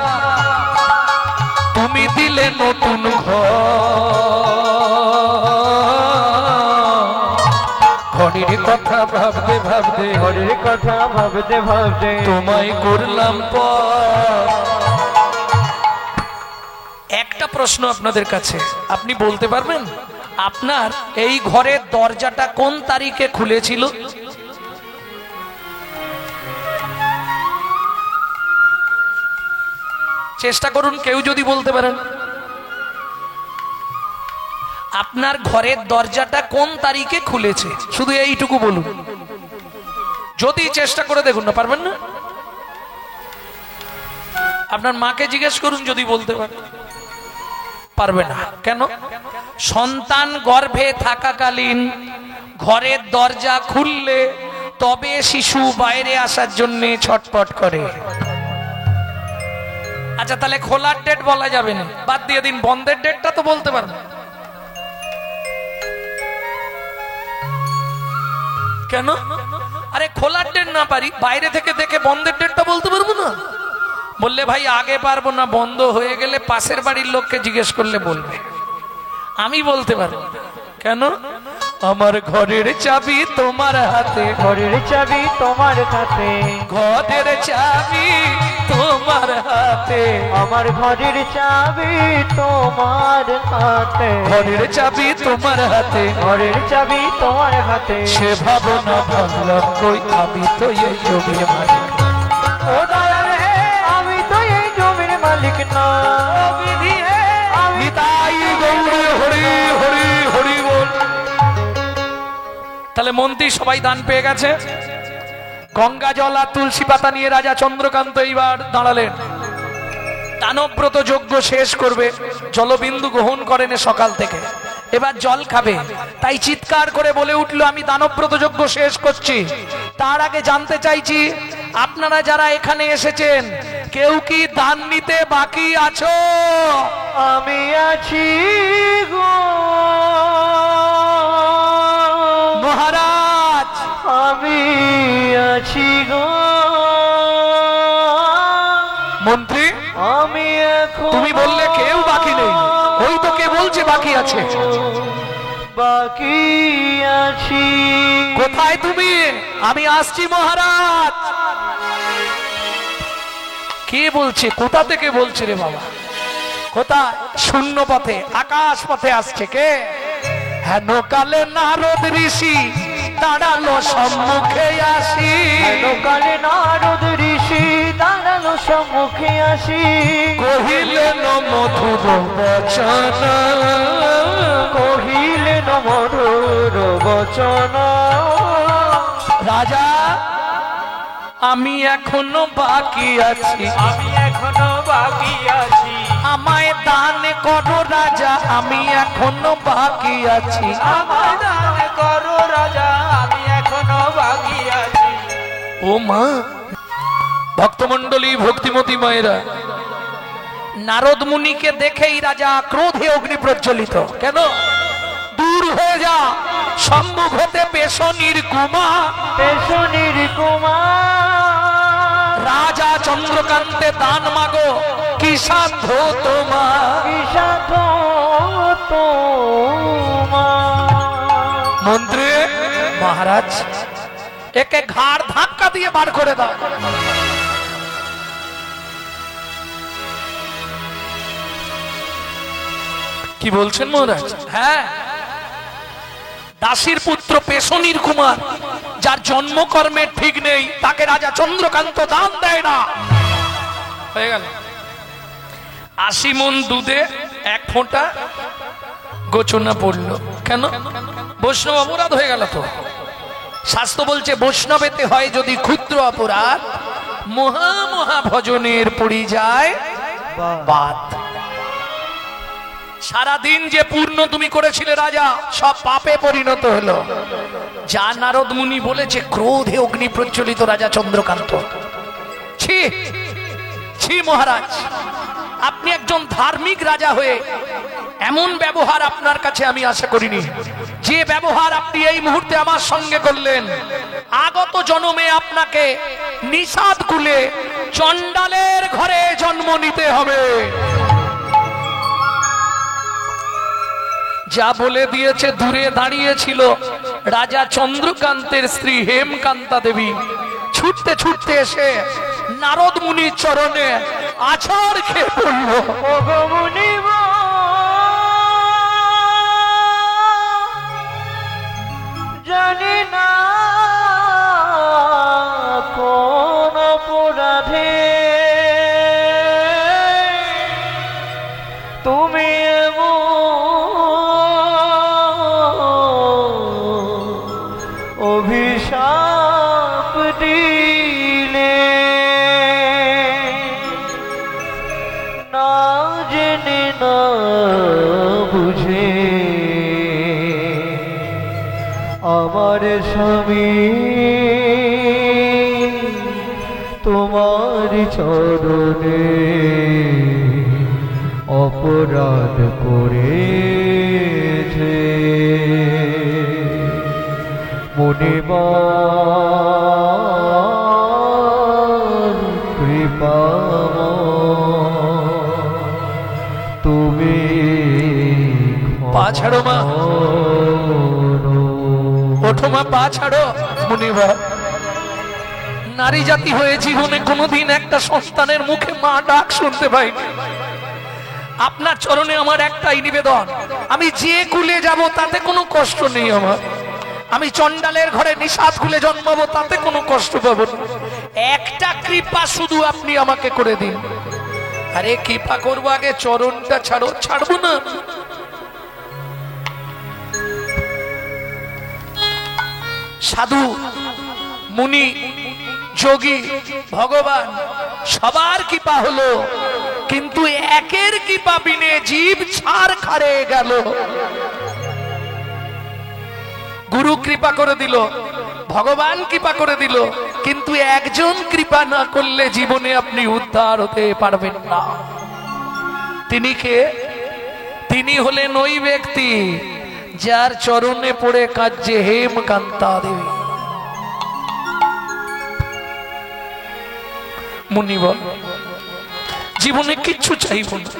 Speaker 1: তুমি দিলে নতুন ঘরের কথা ভাবতে ভাবতে,
Speaker 3: ঘরের কথা ভাবতে ভাবতে
Speaker 1: তোমায় করলাম পর। একটা প্রশ্ন আপনাদের কাছে, আপনি বলতে পারবেন আপনার এই ঘরের দরজাটা কোন তারিখে খুলেছিল? চেষ্টা করুন, কেউ যদি বলতে পারেন। আপনার ঘরের দরজাটা কোন তারিখে খুলেছে, শুধু এইটুকু বলুন। যদি চেষ্টা করে দেখুন, না পারবেন না। আপনার মাকে জিজ্ঞেস করুন, যদি বলতে পারে। পারবে না কেন? সন্তান গর্ভে থাকাকালীন ঘরের দরজা খুললে তবে শিশু বাইরে আসার জন্য ছটপট করে। আচ্ছা, তাহলে খোলার ডেট বলা যাবে না, বাদ দিয়ে দিন, বন্ধের ডেটটা তো বলতে পারবে। কেন? আরে খোলার ডেট না পারি, বাইরে থেকে দেখে বন্ধের ডেটটা বলতে পারবো না? বললে ভাই আগে পারবো না, বন্ধ হয়ে গেলে পাশের বাড়ির লোককে জিজ্ঞেস করলে বলবে, আমি বলতে পারবো। কেন? আমার ঘরের চাবি তোমার হাতে,
Speaker 3: ঘরের চাবি তোমার হাতে,
Speaker 1: ঘরের চাবি তোমার হাতে,
Speaker 3: আমার ঘরের চাবি তোমার হাতে,
Speaker 1: ঘরের চাবি তোমার হাতে,
Speaker 3: ঘরের চাবি তোমার হাতে।
Speaker 1: সে ভাবনা ভাবলাম কই, আমি তো এই জমির মালিক।
Speaker 3: ও দয়াল হে, আমি তো এই জমির মালিক নই। আমি
Speaker 1: নিতাই গৌরে হরি হরি হরি বল। তাহলে মন্ত্রী সবাই দান পেয়ে গেছে। গঙ্গা জল আর তুলসী পাতা নিয়ে রাজা চন্দ্রকান্ত এইবার দাঁড়ালেন। দানব্রত যজ্ঞ শেষ করবে, জলবিন্দু গ্রহণ করেন সকাল থেকে, এবার জল খাবে। তাই চিৎকার করে বলে উঠলো, আমি দানব্রত যজ্ঞ শেষ করছি। তার আগে জানতে চাইছি, আপনারা যারা এখানে এসেছেন কেউ কি দান নিতে বাকি আছো?
Speaker 3: আমি আছি গো
Speaker 1: মহারাজ,
Speaker 3: আমি আছি গো
Speaker 1: মন্ত্রী।
Speaker 3: আমি এখন
Speaker 1: তুমি বললে কেউ বাকি নেই, ওই তো কে বলছে বাকি আছে।
Speaker 3: বাকি আছি।
Speaker 1: কোথায় তুমি? আমি আসছি মহারাজ। কে বলছে? কোথা থেকে বলছে রে বাবা? কোথায়? শূন্য পথে, আকাশ পথে আসছে কে? হেন কালে নারদ ঋষি দাঁড়ালো সম্মুখে আসি।
Speaker 3: কালে নারদ ঋষি দাঁড়ালো সম্মুখে আসি।
Speaker 1: কহিলেন মধুর বচন,
Speaker 3: কহিলেন মধুর বচন।
Speaker 1: রাজা আমি এখনো বাকি আছি,
Speaker 2: আমি এখনো বাকি আছি।
Speaker 1: আমায় দান করো রাজা, আমি এখনো বাকি আছি।
Speaker 2: আমায় দান করো রাজা, আমি এখনো বাকি আছি।
Speaker 1: ও মা, ভক্তমণ্ডলী, ভক্তিমতী মায়েরা, নারদ মুনিকে দেখেই রাজা ক্রোধে অগ্নি প্রজ্বলিত। কেন? দূর হয়ে যা, সম্মুখ হতে পেশনির কুমার।
Speaker 3: পেশনির কুমার।
Speaker 1: রাজা চন্দ্রকান্তে দান মাগো, কি সাধ্য তোমার?
Speaker 3: কি সাধ্য তোমার?
Speaker 1: মন্ত্রী মহারাজ, একে ঘাড় ধাক্কা দিয়ে বার করে দাও। কি বলছেন মহারাজ? হ্যাঁ, দাসীর পুত্র পেশনির কুমার, যার জন্মকর্মের ঠিক নেই, তাকে রাজা চন্দ্রকান্ত দান দেয় না। হয়ে গেল 80 মণ দুধে 1 ফোঁটা গোচনা পড়লো। কেন? বৈষ্ণব অপরাধ হয়ে গেল তো। শাস্ত্র বলছে বৈষ্ণবেতে হয় যদি ক্ষুদ্র অপরাধ, মহা মহা ভজনের পড়ি যায় বাদ। সারাদিন যে পূর্ণ তুমি করেছিলে রাজা, সব পাপে পরিণত হলো। যা নারদ মুনি বলেছে, ক্রোধে অগ্নি প্রজ্বলিত রাজা চন্দ্রকান্ত। ছি ছি মহারাজ, আপনি একজন ধার্মিক রাজা হয়ে এমন ব্যবহার আপনার কাছে আমি আশা করিনি। যে ব্যবহার আপনি এই মুহূর্তে আমার সঙ্গে করলেন, আগত জন্মে আপনাকে নিষাদ কুলে চণ্ডালের ঘরে জন্ম নিতে হবে। যা বলে দিয়েছে, দূরে দাঁড়িয়েছিল রাজা চন্দ্রকান্তের স্ত্রী হেমকান্তা দেবী, ছুটতে ছুটতে এসে নারদ মুনির চরণে আছাড় খেয়ে পড়ল।
Speaker 3: ওগো মুনিব, জানি না কোন অপরাধে তুমি অভিশাপ দিলে। না জেনে না বুঝে আমার স্বামী তোমার চরণে অপরাধ করেছে। মুনিবার কৃপাময় তুমি
Speaker 1: পা ছাড়ো মা, ওঠো মা, পা ছাড়ো। মুনিবা, নারী জাতি হয়ে জীবনে কোনোদিন একটা সন্তানের মুখে মা ডাক শুনতে পাইনি। আপনার চরণে আমার একটাই নিবেদন, আমি যে কুলে যাব তাতে কোনো কষ্ট নেই আমার। আমি চণ্ডালের ঘরে নিষাদ কুলে জন্মাবো, তাতে কোনো কষ্ট পাবো না। একটা কৃপা শুধু আপনি আমাকে করে দিন। আরে কৃপা করবো, আগে চরণটা ছাড়ো। ছাড়বো না। সাধু মুনি যোগী ভগবান সবার কৃপা হলো, কিন্তু একের কৃপা বিনে জীব ছাড় খারে গেল। গুরু কৃপা করে দিল, ভগবান কৃপা করে দিল, কিন্তু একজন কৃপা না করলে জীবনে আপনি উদ্ধার হতে পারবেন না। তিনি কে? তিনি হলেন ওই ব্যক্তি যার চরণে পড়ে কাঁদছে হেমকান্তা দেবী। মুনিবর, জীবনে কিচ্ছু চাইব না।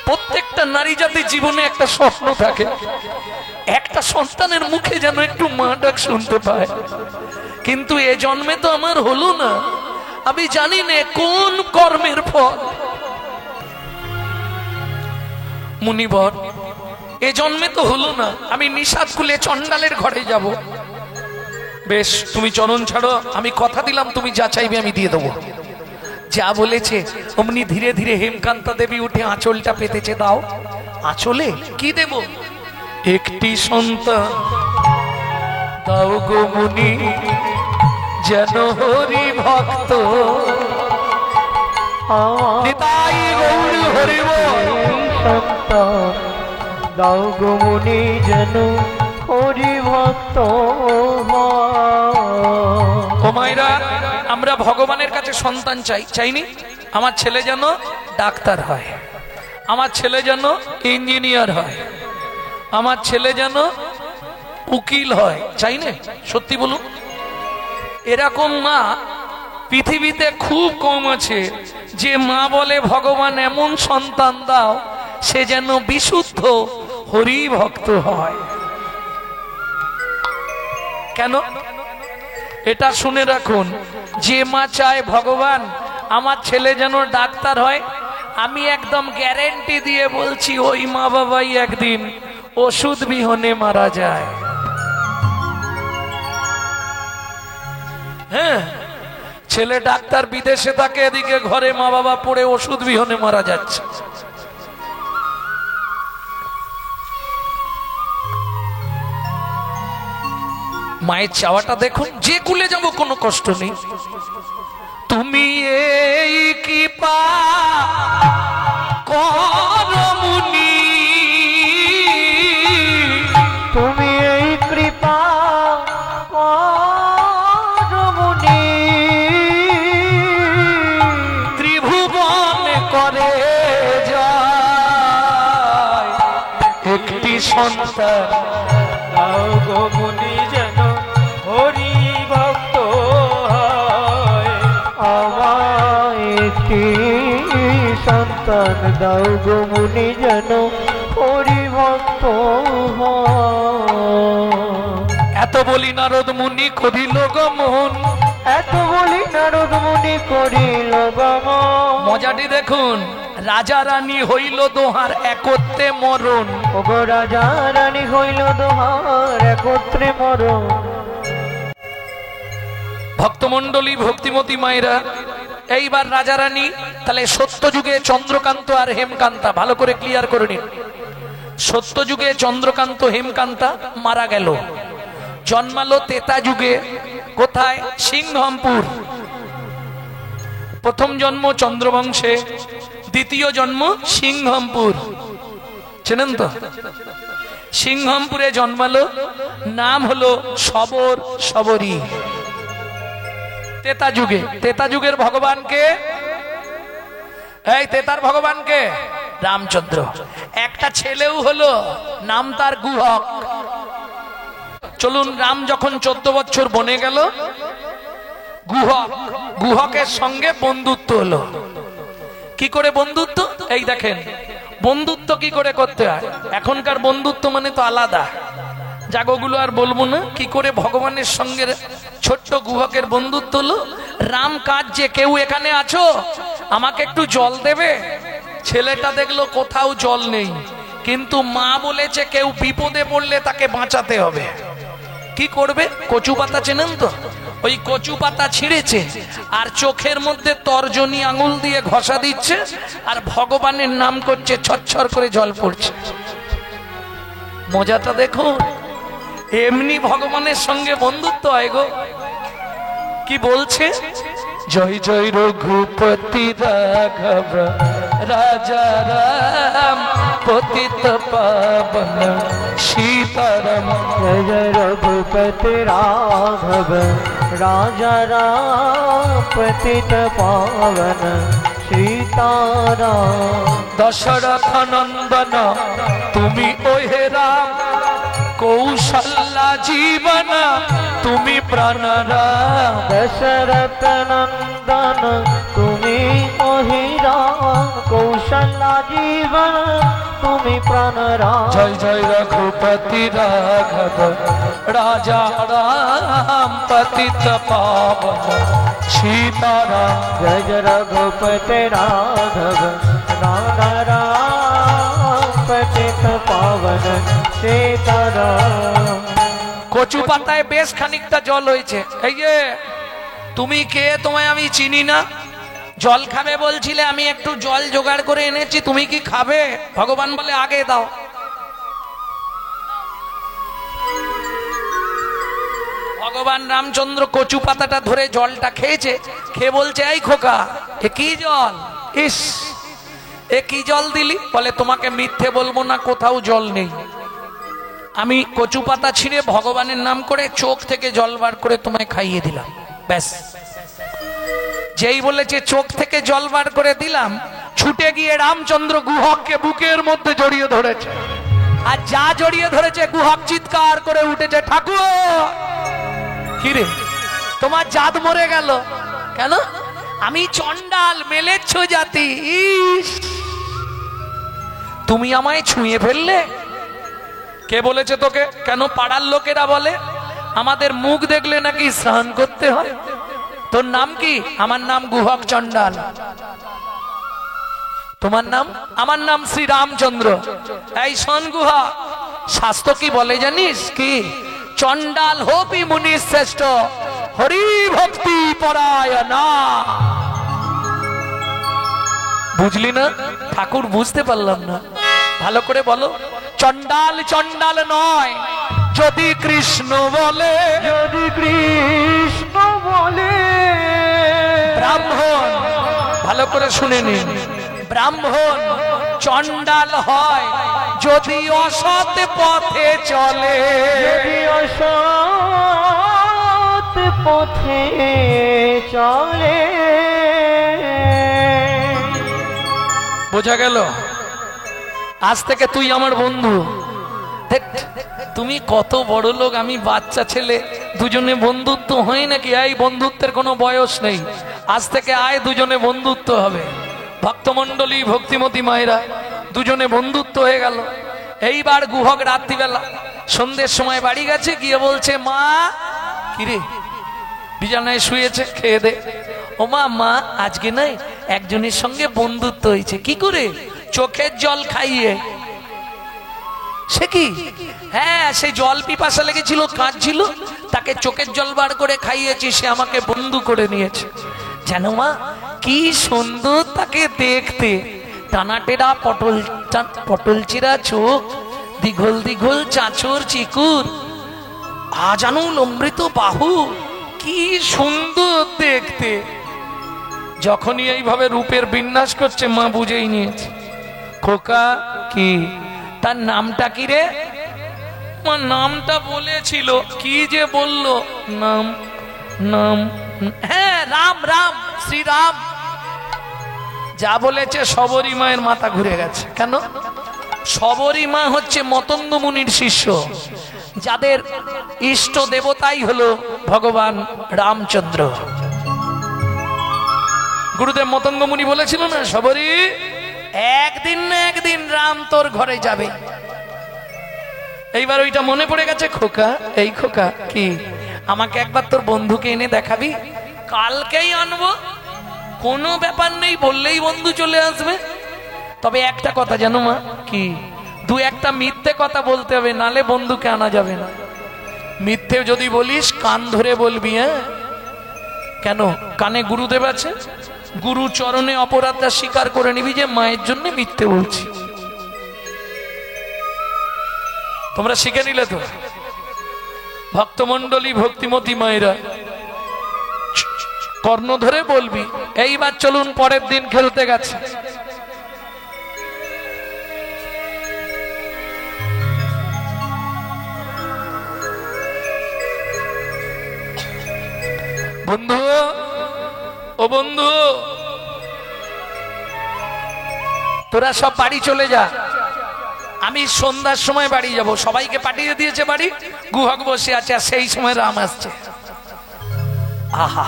Speaker 1: প্রত্যেকটা নারী জাতির জীবনে একটা স্বপ্ন থাকে, একটা সন্তানের মুখে যেন একটু মা ডাক শুনতে পায়। কিন্তু এ জন্মে তো আমার হলো না। আমি জানি না কোন কর্মের ফল। মুনিবর এ জন্মে তো হলো না, আমি নিষাদ খুলে চণ্ডালের ঘরে যাব। বেশ, তুমি চরণ ছাড়ো, আমি কথা দিলাম তুমি যা চাইবে আমি দিয়ে দেবো। যা বলেছে অমনি ধীরে ধীরে হেমকান্তা দেবী উঠে আঁচলটা পেতেছে। দাও। আঁচলে কি দেব? একটি সন্তান দাও গো মুনি, যেন হরি ভক্ত। নিতাই গৌর হরি বল।
Speaker 3: সন্তান দাও গো মুনি, যেন হরি ভক্ত।
Speaker 1: ও মায়েরা, আমরা ভগবানের কাছে সন্তান চাই, চাইনি? আমার ছেলে যেন ডাক্তার হয়, আমার ছেলে যেন ইঞ্জিনিয়ার হয়, আমার ছেলে যেন উকিল হয়, চাই না? সত্যি বলুন, এরকম মা পৃথিবীতে খুব কম আছে যে মা বলে ভগবান এমন সন্তান দাও সে যেন বিশুদ্ধ হরি ভক্ত হয়। কেন? এটা শুনে রাখুন, যে মা চায় ভগবান আমার ছেলে যেন ডাক্তার হয়, আমি একদম গ্যারেন্টি দিয়ে বলছি ওই মা বাবাই একদিন ওষুধ বিহনে মারা যায়। হ্যাঁ, ছেলে ডাক্তার বিদেশে থাকে, এদিকে ঘরে মা বাবা পড়ে ওষুধ বিহনে মারা যাচ্ছে। মায়ের চাওয়াটা দেখুন, যে কুলে যাব কোনো কষ্ট নেই। তুমি এই কৃপা করো মুনি,
Speaker 3: তুমি এই কৃপা করো মুনি,
Speaker 1: ত্রিভুবন করে যায় একটি সন্তান
Speaker 2: দাও গো মুনি, যেন হরি ভক্ত হয়।
Speaker 3: আমায় একটি সন্তান দাও গো মুনি, যেন হরি ভক্ত হয়।
Speaker 1: এত বলি নারদ মুনি করিল গমন।
Speaker 3: এত বলি নারদ মুনি করিল গমন।
Speaker 1: মজাটি দেখুন, রাজা রানী হইল দোহার একত্রে মরণ।
Speaker 3: ওগো রাজা রানী হইল দোহার একত্রে মরণ।
Speaker 1: ভক্তমন্ডলী, ভক্তিমতী মায়েরা, এইবার রাজা রানী, তাহলে সত্যযুগে চন্দ্রকান্ত আর হেমকান্তা, ভালো করে ক্লিয়ার করে নিন। সত্যযুগে চন্দ্রকান্ত হেমকান্তা মারা গেল, জন্মালো তেতা যুগে। কোথায়? সিংহমপুর। প্রথম জন্ম চন্দ্রবংশে, দ্বিতীয় জন্ম সিংহমপুর, চেনেন তো? সিংহমপুরে জন্মালো, নাম হলো সবর সবরী। তেতা যুগে, তেতা যুগের ভগবানকে, এই তেতার ভগবানকে রামচন্দ্র। একটা ছেলেও হলো, নাম তার গুহক। চলুন, রাম যখন 14 বছর বনে গেল, গুহক, গুহকের সঙ্গে বন্ধুত্ব হলো। কি করে বন্ধুত্ব? এই দেখেন, বন্ধুত্ব কি করে করতে হয়। এখনকার বন্ধুত্ব মানে তো আলাদা, জাগোগুলো আর বলবো না। কি করে ভগবানের সঙ্গে ছোট্ট গুহকের বন্ধুত্ব হলো। রাম কাঁদছে, কেউ এখানে আছো, আমাকে একটু জল দেবে? ছেলেটা দেখলো কোথাও জল নেই, কিন্তু মা বলেছে কেউ বিপদে পড়লে তাকে বাঁচাতে হবে। কি করবে? কচু পাতা চেনেন তো? ওই কচু পাতা ছিঁড়েছে আর চোখের মধ্যে তর্জনী আঙুল দিয়ে ঘষা দিচ্ছে আর ভগবানের নাম করছে, ছচ্ছর করে জল পড়ছে। মজাটা দেখো, এমনি ভগবানের সঙ্গে বন্ধুত্ব হয় গো। কি বলছে? জয় জয় রঘুপতি রাঘব রাজা রাম পতিত পাবন সীতারাম।
Speaker 3: জয় জয় রঘুপতি রাঘব রাজা রাম পতিত পাवन সীতারাম।
Speaker 1: দশরথ নন্দন তুমি ওহে রাম, কৌশল্যা জীবন তুমি প্রাণ রাম।
Speaker 3: দশরথ নন্দন তুমি ওহে রাম, কৌশল্যা জীবন তুমি প্রাণ রাম।
Speaker 1: জয় জয় রঘুপতি রাঘব রাজা রাম পতিত পাবন সীতারাম।
Speaker 3: জয় জয় রঘুপতি রাঘব রাজা রাম পাবন सीताराम।
Speaker 1: কচু পাতায় বেশ খানিকটা জল হয়েছে। এই যে তুমি কে, তোমায় আমি চিনি না, জল খাবে বলছিলে, আমি একটু জল জোগাড় করে এনেছি, তুমি কি খাবে? ভগবান বলে আগে দাও। ভগবান রামচন্দ্র কচু পাতাটা ধরে জলটা খেয়েছে, খেয়ে বলছে এই খোকা এ কি জল, ইস এ কি জল দিলি? বলে তোমাকে মিথ্যে বলবো না, কোথাও জল নেই, আমি কচু পাতা ছিঁড়ে ভগবানের নাম করে চোখ থেকে জল বার করে তোমায় খাইয়ে দিলাম, ব্যাস। যেই বলেছে চোখ থেকে জল বার করে দিলাম, ছুটে গিয়ে রামচন্দ্র গুহককে বুকের মধ্যে জড়িয়ে ধরেছে, আর যা জড়িয়ে ধরেছে গুহক চিৎকার করে উঠেছে, ঠাকুর কিরে তোমার জাত মরে গেল কেন? আমি চন্ডাল মেলেচ্ছ জাতি, ইস তুমি আমায় ছুঁয়ে ফেললে। কে বলেছে তোকে? কেন পাড়ার লোকেরা বলে আমাদের মুখ দেখলে নাকি স্নান করতে হয়। তোর নাম কি? আমার নাম গুহক চন্ডাল। তোমার নাম? আমার নাম শ্রী রামচন্দ্র। এই শোন গুহা, শাস্ত্র কি বলে জানিস? কি? চন্ডাল হোপি মুনি শ্রেষ্ঠ, হরি ভক্তি পরায়ণা। বুঝলি না? ঠাকুর বুঝতে পারলাম না, ভালো করে বলো। চন্ডাল চন্ডাল নয়, যদি কৃষ্ণ বলে,
Speaker 3: যদি কৃষ্ণ বলে।
Speaker 1: ব্রাহ্মণ, ভালো করে শুনে নিন, ব্রাহ্মণ চন্ডাল হয় যদি অসৎ পথে চলে,
Speaker 3: যদি অসৎ পথে চলে।
Speaker 1: বোঝা গেল? আজ থেকে তুই আমার বন্ধু। তুমি কত বড় লোক, আমি বাচ্চা ছেলে, দুজনে বন্ধুত্ব হয় নাকি? এই বন্ধুত্বের কোনো বয়স নেই, আজ থেকে আয় দুজনে বন্ধুত্ব হবে। ভক্তমন্ডলী ভক্তিমতী মায়েরা দুজনে বন্ধুত্ব হয়ে গেল। এইবার গুহক রাত্রিবেলা সন্ধ্যের সময় বাড়ি গেছে, গিয়ে বলছে মা, কিরে বিছানায় শুয়েছে, খেয়ে দে। ও মা, মা আজকে নাই একজনের সঙ্গে বন্ধুত্ব হয়েছে। কি করে? চোখের জল খাইয়ে। সে কি? হ্যাঁ, সে জল পিপাসা লেগেছিল, কাঁদছিল, তাকে চোখের জল বার করে খাইয়েছি, সে আমাকে বন্ধু করে নিয়েছে। জানো মা, কি সুন্দর তাকে দেখতে, টানাটেরা পটল চিরা চোখ, দীঘল দীঘল চাঁচর চিকুর, আজানুল অমৃত বাহু, কি সুন্দর দেখতে। যখনই এইভাবে রূপের বিন্যাস করছে, মা বুঝেই নিয়েছে। খোকা কি? তার নামটা কি রে? মা নামটা বলেছিল, কি যে বললো? নাম নাম হ্যাঁ, রাম, রাম, শ্রীরাম। যা বলেছে শবরী মায়ের মাথা ঘুরে গেছে। কেন? শবরী মা হচ্ছে মতঙ্গ মুনির শিষ্য, যাদের ইষ্ট দেবতাই হলো ভগবান রামচন্দ্র। গুরুদেব মতঙ্গ মুনি বলেছিল না, শবরী একদিন না একদিন রাম তোর ঘরে যাবে। এইবার ওইটা মনে পড়ে গেছে। খোকা, এই খোকা কি, আমাকে একবার তোর বন্ধুকে এনে দেখাবি? কালকেই আনবো, কোনো ব্যাপার নেই, বললেই বন্ধু চলে আসবে। তবে একটা কথা জানো মা? কি? দু একটা মিথ্যে কথা বলতে হবে, নালে বন্ধুকে আনা যাবে না। মিথ্যে যদি বলিস কান ধরে বলবি। হ্যাঁ, কেন? কানে গুরুদেব আছে, গুরু চরণে অপরাধটা স্বীকার করে নিবি যে মায়ের জন্য মিথ্যে বলছি। তোমরা শিখে নিলে তো? ভক্তমন্ডলী ভক্তিমতী মায়েরা কর্ণ ধরে বলবি। এইবার চলুন, পরের দিন খেলতে গেছে। বন্ধু, ও বন্ধু, তোরা সব বাড়ি চলে যা, আমি সন্ধ্যার সময় বাড়ি যাব। সবাইকে পাঠিয়ে দিয়েছে বাড়ি, গুহক বসে আছে, আর সেই সময় রাম আসছে। আহা,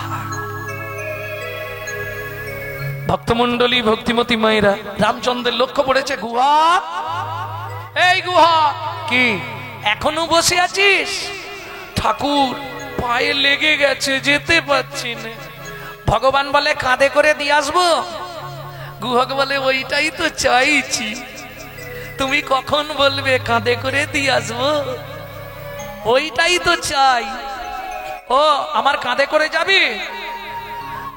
Speaker 1: ভক্তমন্ডলী ভক্তিমতী মায়েরা রামচন্দ্রের লক্ষ্য পড়েছে। গুহা, এই গুহা, কি এখনো বসে আছিস? ঠাকুর পায়ে লেগে গেছে, যেতে পারছি না। ভগবান বলে কাঁধে করে দিয়ে আসবো। গুহক বলে ওইটাই তো চাইছি, তুমি কখন বলবে কাঁধে করে দিয়ে আসবো, ওইটাই তো চাই। ও আমার কাঁধে করে যাবি,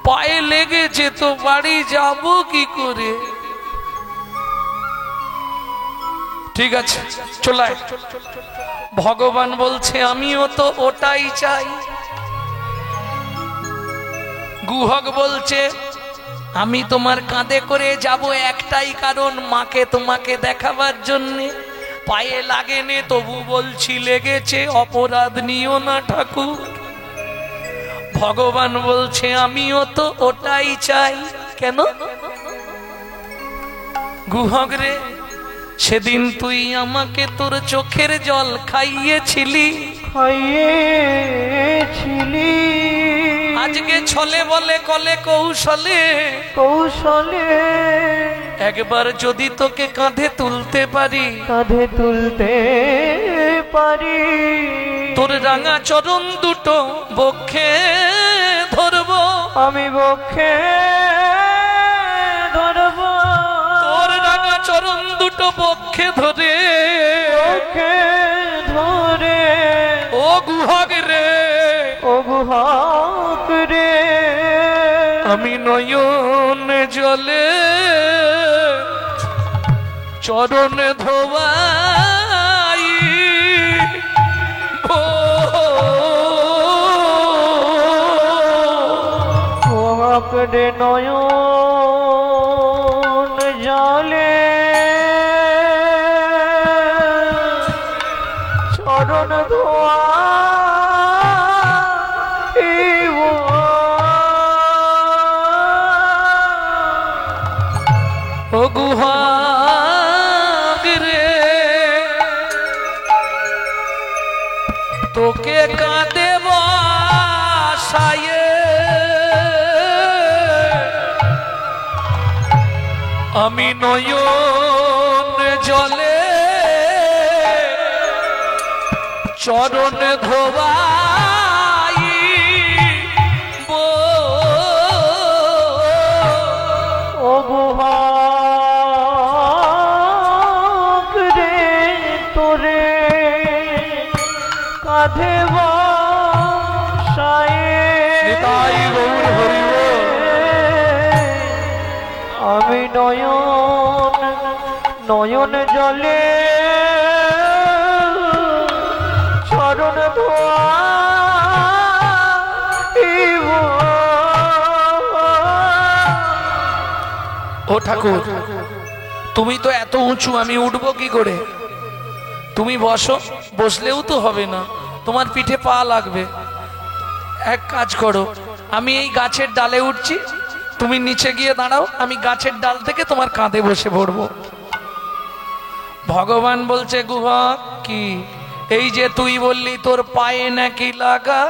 Speaker 1: পায়ে লেগেছে তো বাড়ি যাব কি করে? ঠিক আছে চলাই। ভগবান বলছে আমিও তো ওটাই চাই। গুহক বলছে আমি তোমার কাঁধে করে যাব একটাই কারণ, মাকে তোমাকে দেখাবার জন্যে। পায়ে লাগেনে তবু বলছি লেগেছে, অপরাধ নিও না ঠাকুর। ভগবান বলছে আমিও তো ওটাই চাই। কেন? গুহক রে, সেদিন তুই আমাকে তোর চোখের জল খাইয়েছিলি, আজকে ছলে বলে কলে কৌশলে
Speaker 3: কৌশলে
Speaker 1: একবার যদি তোকে কাঁধে তুলতে পারি,
Speaker 3: কাঁধে তুলতে পারি,
Speaker 1: তোর রাঙা চরণ দুটো বক্ষে ধরবো,
Speaker 3: আমি বক্ষে ধরব,
Speaker 1: তোর রাঙা চরণ দুটো বক্ষে ধরে,
Speaker 3: বক্ষে ধরে,
Speaker 1: ও গুহক রে,
Speaker 3: ও গুহক রে,
Speaker 1: আমি নয়ন জলে চরণ ধোয়াই,
Speaker 3: গুহক রে নয়ন জলে চরণ ধোয়া,
Speaker 1: ও গুহক রে, তোকে কাঁদে বসায়ে আমি নয়ন জলে চরণ ধোবাই,
Speaker 3: ও গুহক রে, তোরে কাঁধে বসায়ে আমি নয়ন নয়ন জলে চরণ ধোয়া,
Speaker 1: ও ঠাকুর তুমি তো এত উঁচু, আমি উঠবো কি করে? তুমি বসো, বসলেও তো হবে না, তোমার পিঠে পা লাগবে। এক কাজ করো, আমি এই গাছের ডালে উঠছি, তুমি নিচে গিয়ে দাঁড়াও, আমি গাছের ডাল থেকে তোমার কাঁধে বসে পড়বো। ভগবান বলছে গুহক কি, এই যে তুই বললি তোর পায়ে নাকি লাগা,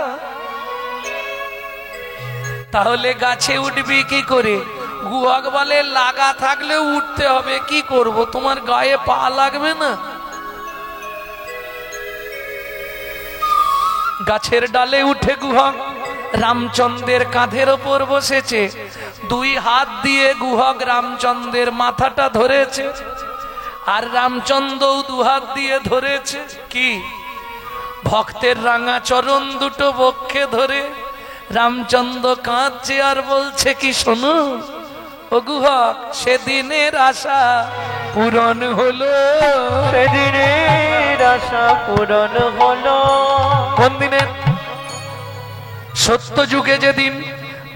Speaker 1: তাহলে গাছে উঠবি কি করে? গুহক বলে লাগা থাকলে উঠতে হবে, কি করব, তোমার গায়ে পা লাগবে না? গাছের ডালে উঠে গুহক রামচন্দ্রের কাঁধের ওপর বসেছে, দুই হাত দিয়ে গুহক রামচন্দ্রের মাথাটা ধরেছে, আর রামচন্দ্রও দু হাত দিয়ে ধরেছে কি, ভক্তের রাঙা চরণ দুটো বক্ষে ধরে রামচন্দ্র কাঁদছে আর বলছে কি, শোনো ও গুহক, সেদিনের আশা পূরণ হলো,
Speaker 3: সেদিনের আশা পূরণ হলো।
Speaker 1: কোন দিনের? সত্য যুগে যেদিন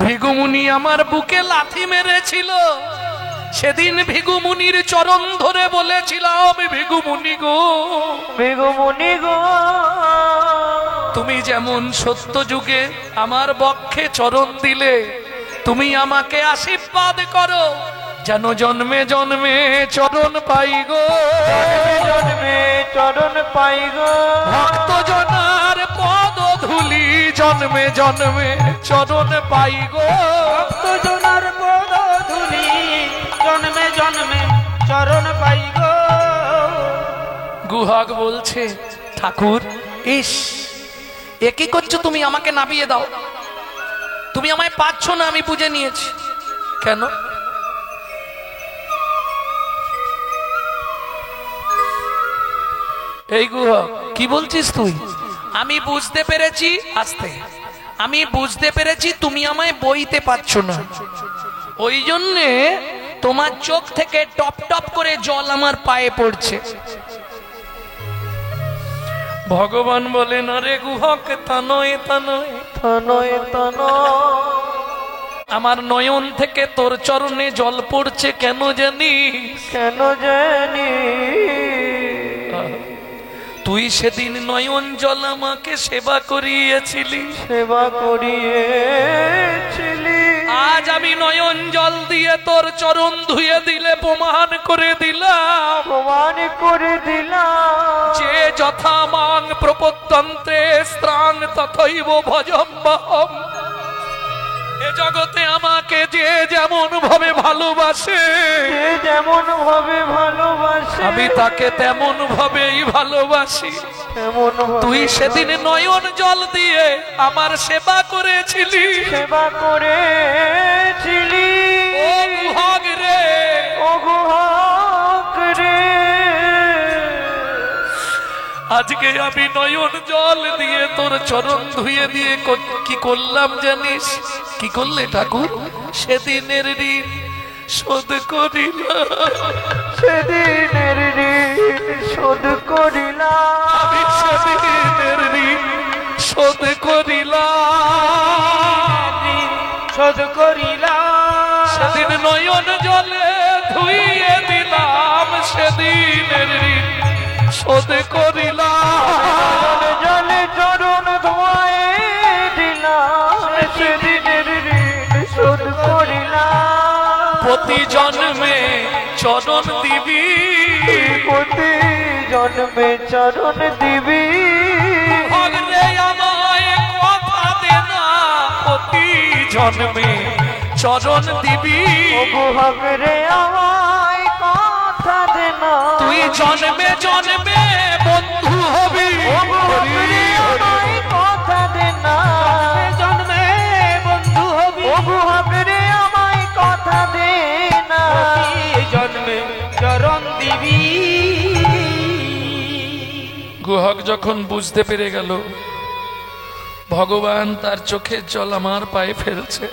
Speaker 1: ভৃগুমুনি আমার বুকে লাথি মেরেছিল, সেদিন ভৃগুমুনির চরণ ধরে বলেছিলাম, ভৃগুমুনি গো,
Speaker 3: ভৃগুমুনি গো,
Speaker 1: তুমি যেমন সত্য যুগে আমার বক্ষে চরণ দিলে, তুমি আমাকে আশীর্বাদ করো যেন জন্মে জন্মে চরণ পাই গো,
Speaker 3: জন্মে চরণ পাই গো,
Speaker 1: ভক্ত জনার পদ ধুলি জন্মে জন্মে চরণ পাই গো,
Speaker 2: ভক্ত জনার পদ ধুলি জন্মে জন্মে চরণ পাই গো।
Speaker 1: গুহক বলছে ঠাকুর, ইস এ কি করছো তুমি, আমাকে নামিয়ে দাও, তুমি আমায় পাচ্ছ না, আমি বুঝে নিয়েছি। কেন? এই গুহক কি বলছিস তুই? আমি বুঝতে পেরেছি, আস্তে, আমি বুঝতে পেরেছি তুমি আমায় বইতে পারছো না, ওই জন্যে তোমার চোখ থেকে টপ টপ করে জল আমার পায়ে পড়ছে। ভগবান বলেন, আরে গুহক তা নয়, তা নয়,
Speaker 3: তা নয়, তা নয়।
Speaker 1: আমার নয়ন থেকে তোর চরণে জল পড়ছে কেন জানিস?
Speaker 3: কেন জানি?
Speaker 1: তুই সেদিন নয়ন জল আমাকে সেবা করিয়েছিলি,
Speaker 3: সেবা করিয়েছিলি।
Speaker 1: আজ আমি নয়ন জল দিয়ে তোর চরণ ধুয়ে দিলে প্রমাণ করে দিলাম,
Speaker 3: প্রমাণ করে দিলাম
Speaker 1: যে যথা মাং প্রপদ্যন্তে স্ত্রাণ তথৈব ভজম্বহম। এ জগতে আমাকে যে যেমন ভাবে ভালোবাসে,
Speaker 3: যে যেমন ভাবে ভালোবাসে,
Speaker 1: আমি তাকে তেমন ভাবেই ভালোবাসি।
Speaker 3: তেমন ভাবে
Speaker 1: তুই সেদিন নয়ন জল দিয়ে আমার সেবা করেছিলি,
Speaker 3: সেবা করেছিলি।
Speaker 1: ও গুহক রে,
Speaker 3: ও গুহক রে,
Speaker 1: আজকে আমি নয়ন জল দিয়ে তোর চরণ ধুয়ে দিয়ে কি করলাম জানিস? কি করলে ঠাকুর? সেদিনের ঋণ শোধ করিলাম,
Speaker 3: সেদিনের ঋণ শোধ করিলাম।
Speaker 1: আমি সেদিনের ঋণ শোধ করিলাম,
Speaker 2: শোধ করিলাম।
Speaker 1: সেদিন নয়ন জলে ধুইয়ে দিলাম, সেদিনের ঋণ শোধ করিলাম।
Speaker 3: জলে চরণ ধোয়ায় দিলাম, সেদিনের ঋণ শোধ করিলাম।
Speaker 1: প্রতি জন্মে চরণ দিবি,
Speaker 3: প্রতি জন্মে চরণ দিবি।
Speaker 1: ভগরে আমায় কথা দে না, প্রতি জন্মে চরণ দিবি।
Speaker 3: ও গুহক রে, আমায় কথা দে না।
Speaker 1: তুই জন্মে জন্মে বন্ধু হবি,
Speaker 3: ও গুহক রে, আমায় কথা দে না।
Speaker 2: জন্মে বন্ধু হবি,
Speaker 3: ও গুহক রে, আমায় কথা দে না।
Speaker 2: এই জন্মে চরণ দিবি।
Speaker 1: গুহক যখন বুঝতে পেরে গেল ভগবান তার চোখের জল আমার পায়ে ফেলছে,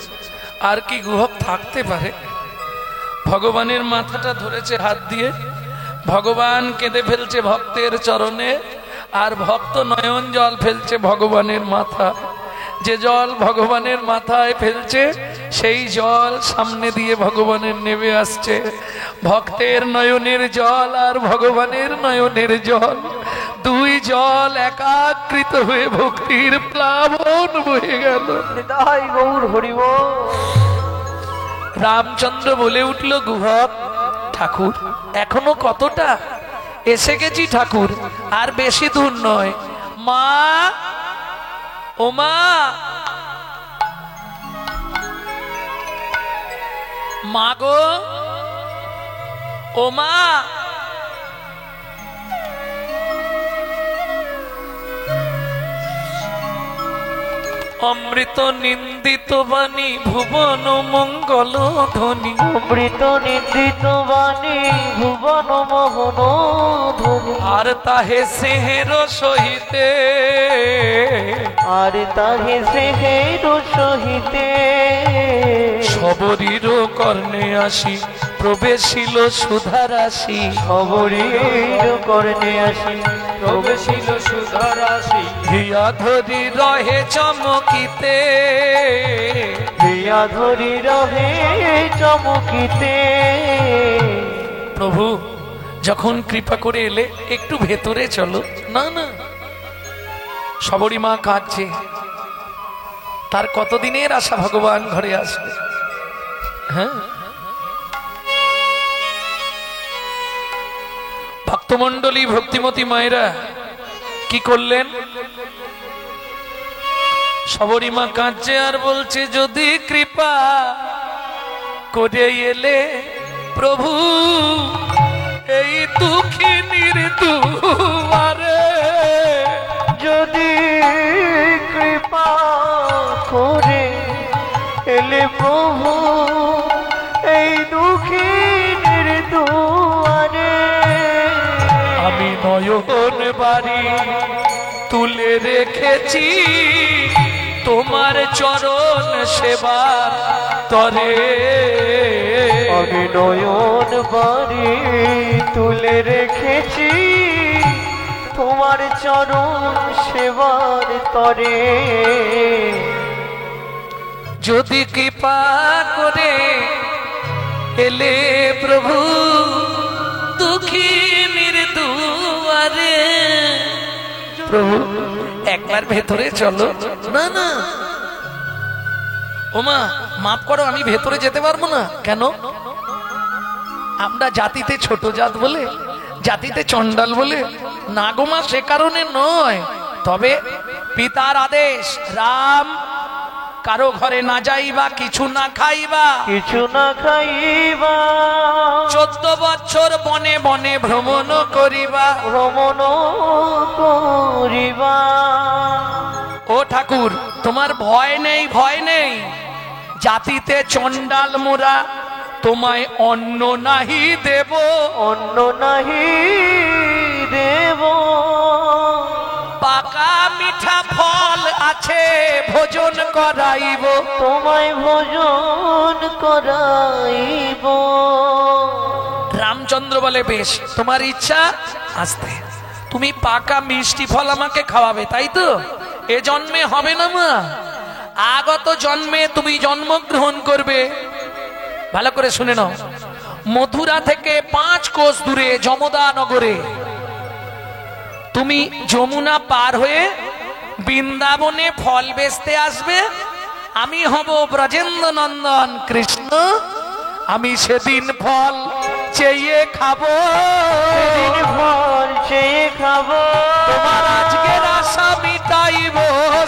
Speaker 1: আর কি গুহক থাকতে পারে? ভগবানের মাথাটা ধরেছে হাত দিয়ে, ভগবান কেঁদে ফেলছে ভক্তের চরণে, আর ভক্ত নয়ন জল ফেলছে ভগবানের মাথা। যে জল ভগবানের মাথায় ফেলছে সেই জল সামনে দিয়ে ভগবানের নেমে আসছে। ভক্তের নয়নের জল আর ভগবানের নয়নের জল, দুই জল একাকৃত হয়ে ভক্তির প্লাবন বয়ে গেল।
Speaker 3: নিতাই গৌর হরি বল।
Speaker 1: রামচন্দ্র বলে উঠল, গুহক ঠাকুর এখনো কতটা? এসে গেছি ঠাকুর, আর বেশি দূর নয়। মা, ও মা, মা গো, ও মা, অমৃত নিন্দিত বাণী ভুবন মঙ্গল ধ্বনি,
Speaker 3: অমৃত নিন্দিত বাণী ভুবন মোহন ধ্বনি।
Speaker 1: আর তাহে সেহের সহিতে,
Speaker 3: আর তাহে সেহের সহিতে
Speaker 1: সবরীর কর্ণে আসি প্রবেশিল সুধারাশি।
Speaker 3: সবরীর কর্ণে আসি
Speaker 2: প্রবেশিল সুধরাশি।
Speaker 1: হিয়া ধরি রহে চমকিতে,
Speaker 3: হিয়া ধরি রহে চমকিতে।
Speaker 1: প্রভু যখন কৃপা করে এলে একটু ভেতরে চলো। না না, সবরী মা কাঁদছে, তার কতদিনের আশা ভগবান ঘরে আসবে। হ্যাঁ, ভক্তমণ্ডলী ভক্তিমতী মায়েরা কি করলেন? সবরী মা কাঁদছে আর বলছে, যদি কৃপা করে এলে প্রভু এই দুঃখিনীর দুয়ারে,
Speaker 3: যদি কৃপা করে এলে প্রভু এই দুঃখীর দুয়ারে,
Speaker 1: আমি নয়ন বাড়ি তুলে রেখেছি তোমার চরণ সেবার তরে।
Speaker 3: আমি নয়ন বাড়ি তুলে রেখেছি তোমার চরণ সেবার তরে।
Speaker 1: যদি কৃপা করে এলে প্রভু দুঃখী নির্দুয়ারে। প্রভু একবার ভেতরে চলো। না না ওমা মাফ করো, আমি ভেতরে যেতে পারবো না। কেন? আমরা জাতিতে ছোট জাত বলে, জাতিতে চন্ডাল বলে? না গো মা, সে কারণে নয়। তবে পিতার আদেশ, রাম কারো ঘরে না যাইবা, কিছু না খাইবা,
Speaker 3: কিছু না খাইবা,
Speaker 1: 14 বছর বনে বনে ভ্রমণ করিবা,
Speaker 3: ভ্রমণ করিবা।
Speaker 1: ও ঠাকুর তোমার ভয় নেই, ভয় নেই। জাতিতে চন্ডাল মোরা, তোমায় অন্ন নাহি দেব,
Speaker 3: অন্ন নাহি দেব।
Speaker 1: পাকা মিঠা ফল আছে ভোজন করাইব,
Speaker 3: তোমায় ভোজন করাইব।
Speaker 1: রামচন্দ্র বলে বেশ, তোমার ইচ্ছা। আসতে তুমি পাকা মিষ্টি ফল আমাকে খাওয়াবে, তাই তো? এ জন্মে হবে না মা, আগত জন্মে তুমি জন্মগ্রহণ করবে। ভালো করে শুনে নাও, মথুরা থেকে 5 কোষ দূরে যমদা নগরে তুমি যমুনা পার হয়ে বৃন্দাবনে ফল বেচতে আসবে। আমি হব ব্রজেন্দ্র নন্দন কৃষ্ণ, আমি সেদিন ফল চেয়ে খাবো,
Speaker 3: সেদিন ফল চেয়ে খাবো।
Speaker 1: তোমার আজকের আশা মিটাইব,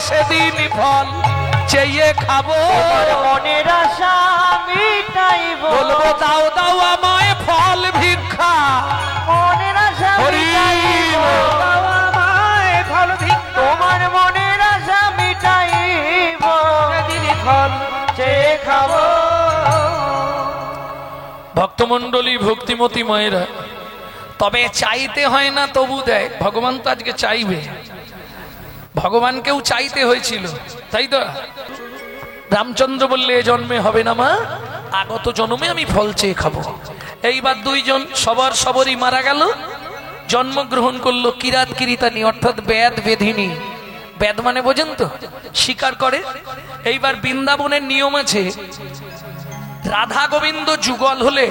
Speaker 1: সেদিন ফল চেয়ে খাবো।
Speaker 3: তোমার মনের আশা মিটাইব,
Speaker 1: বলবো দাও দাও আমায় ফল ভিক্ষা,
Speaker 3: মনের আশা মিটাইব,
Speaker 2: দাও আমায় ফল ভিক্ষা।
Speaker 3: তোমার মনের আশা মিটাইব,
Speaker 2: সেদিন ফল
Speaker 3: চেয়ে খাবো।
Speaker 1: ভক্তমন্ডলী ভক্তিমতী মায়েরা, তবে চাইতে হয় না তবু দেয়। ভগবান তো আজকে চাইবে, ভগবানকেও চাইতে হয়েছিল, তাই তো? রামচন্দ্র বললে এ জন্মে হবে না মা, আগত জন্মে আমি ফল চেয়ে খাবো। এইবার 2 জন সবরই মারা গেল। জন্মগ্রহণ করলো কিরাত কিরিতানি, অর্থাৎ বেদ বেধিনী। বেদ মানে বোঝেন তো, স্বীকার করে। এইবার বৃন্দাবনের নিয়ম আছে, রাধা গোবিন্দ যুগল হলে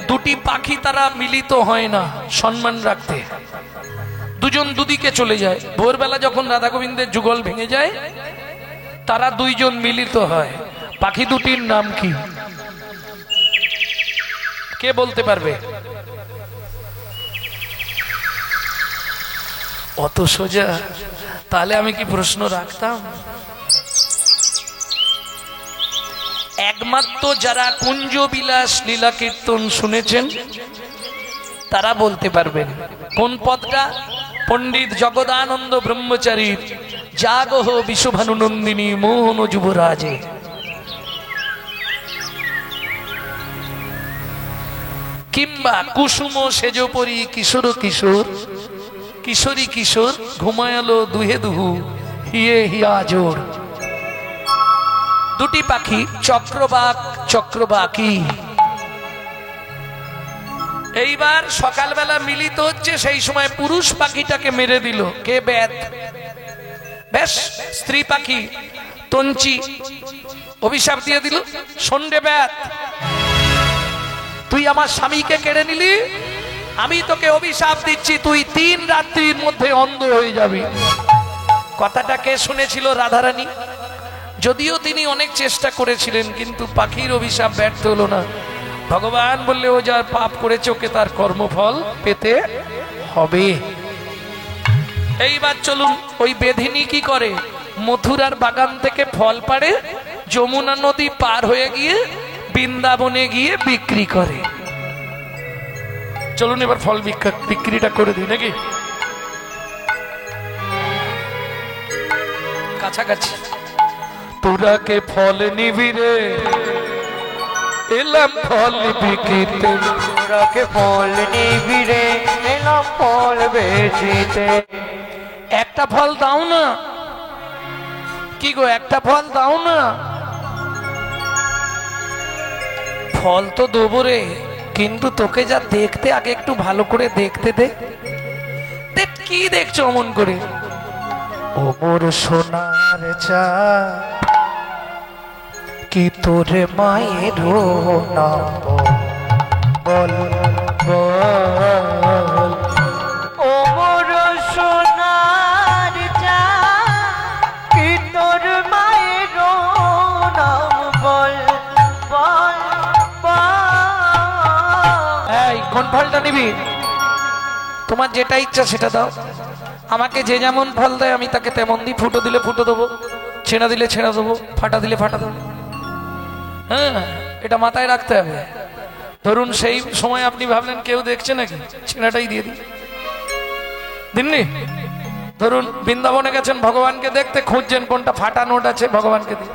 Speaker 1: 2টি পাখি তারা মিলিত হয় না সম্মান রাখতে, 2 জন দুদিকে চলে যায়। ভোরবেলা যখন রাধা গোবিন্দের যুগল ভেঙে যায়, তারা 2 জন মিলিত হয়। পাখি দুটির নাম কি? কে বলতে পারবে? অত সোজা? তাহলে আমি কি প্রশ্ন রাখতাম? একমাত্র যারা কুঞ্জবিলাস লীলা কীর্তন শুনেছেন তারা বলতে পারবেন। কোন পদটা? পণ্ডিত জগদানন্দ ব্রহ্মচারীর জাগহ বিশ্বভানুনন্দিনী মোহন যুবরাজে। কিংবা কুসুম সেজপরি কিশোর কিশোর, কিশোরী কিশোর ঘুমায়ালো দুহে দুহু হিয়ে হিয়া জোর। 2টি পাখি চক্রবাক চক্রবাকি। এইবার সকালবেলা মিলিত হচ্ছে, সেই সময় পুরুষ পাখিটাকে মেরে দিল কে? বেদ। বেশ, স্ত্রী পাখি তঞ্চি অভিশাপ দিয়ে দিল, সন্ধ্যে বেদ তুই আমার স্বামীকে কেড়ে নিলি, আমি তোকে অভিশাপ দিচ্ছি, তুই 3 রাত্রির মধ্যে অন্ধ হয়ে যাবি। কথাটা কে শুনেছিল? রাধারানী। যদিও তিনি অনেক চেষ্টা করেছিলেন, কিন্তু পাখির অভিশাপ ব্যর্থ হলো না। ভগবান বললে ও যার পাপ করেছে ওকে তার কর্মফল পেতে হবে। এইবার চলুন, ওই বেধিনী কি করে? মথুরার বাগান থেকে ফল পাড়ে, যমুনা নদী পার হয়ে গিয়ে বৃন্দাবনে গিয়ে বিক্রি করে। চলুন এবার ফল বিক্রিটা করে দিই নাকি? কাছাকাছি। তোরা কে ফল নিবি রে, এলাম ফল বিকিতে।
Speaker 3: তোরাকে ফল নিবি রে, এলাম ফল বেচিতে।
Speaker 1: একটা ফল দাও না, কি গো একটা ফল দাও না। ফল তো দেবো রে, কিন্তু তোকে যা দেখতে আগে একটু ভালো করে দেখতে দে। দেখ কি দেখছো অমন করে? ও মোর সোনার চা, কি তোরে মায়ের নাম বল বল।
Speaker 3: ও মোর সোনার চা, কি তোর মায়ের নাম বল বল বল।
Speaker 1: এই কোন ফলটা নিবি? তোমার যেটা ইচ্ছা সেটা দাও। আমাকে যে যেমন ফল দেয় আমি তাকে তেমন দিই। ফুটো দিলে ফুটো দেবো, ছেঁড়া দিলে ছেঁড়া দেবো, ফাটা দিলে ফাটা দেবো। হ্যাঁ, এটা মাথায় রাখতে হবে। ধরুন সেই সময় আপনি ভাবলেন কেউ দেখছে নাকি, ছেঁড়াটাই দিয়ে দিই, দিননি। ধরুন বৃন্দাবনে গেছেন ভগবানকে দেখতে, খুঁজছেন কোনটা ফাটা নোট আছে, ভগবানকে দিই।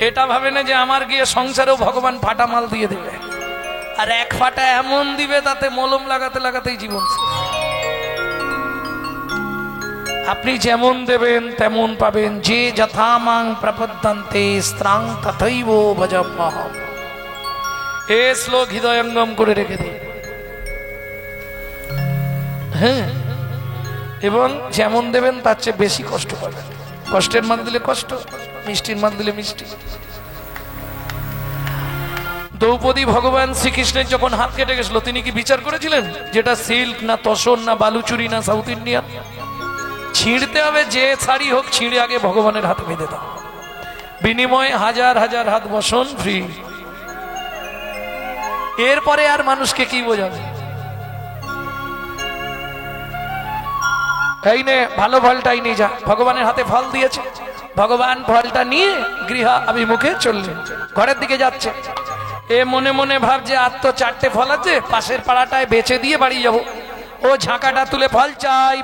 Speaker 1: এটা ভাবে না যে আমার গিয়ে সংসারেও ভগবান ফাটা মাল দিয়ে দেবে, আর এক ফাটা এমন দিবে তাতে মলম লাগাতে লাগাতেই জীবন। আপনি যেমন দেবেন তেমন পাবেন। যে যথা মাং প্রপদ্যন্তে স্ত্রাং তথৈব ভজম্যহম। এ শ্লোক হৃদয়ঙ্গম করে রেখে দিন। হ্যাঁ, এবং যেমন দেবেন তার চেয়ে বেশি কষ্ট পাবেন। কষ্টের মাল দিলে কষ্ট, মিষ্টির মাল দিলে মিষ্টি। দ্রৌপদী ভগবান শ্রীকৃষ্ণের যখন হাত কেটে গেছিল, তিনি কি বিচার করেছিলেন যেটা সিল্ক না তসর না বালুচুরি না সাউথ ইন্ডিয়ান? ছিঁড়তে হবে, যে শাড়ি হোক ছিঁড়ে আগে ভগবানের হাতে বেঁধে দাও, বিনিময়ে হাজার হাজার হাত বসন ফ্রি। এরপরে আর মানুষকে কি বোঝাবে? এই নে ভালো ফলটাই নিয়ে যা। ভগবানের হাতে ফল দিয়েছে, ভগবান ফলটা নিয়ে গৃহ অভিমুখে চললেন, ঘরের দিকে যাচ্ছে। এ মনে মনে ভাবছে আর তো 4টে ফল আছে, পাশের পাড়াটায় বেচে দিয়ে বাড়ি যাব। ও ঝাঁকাটা তুলে ফল চাই,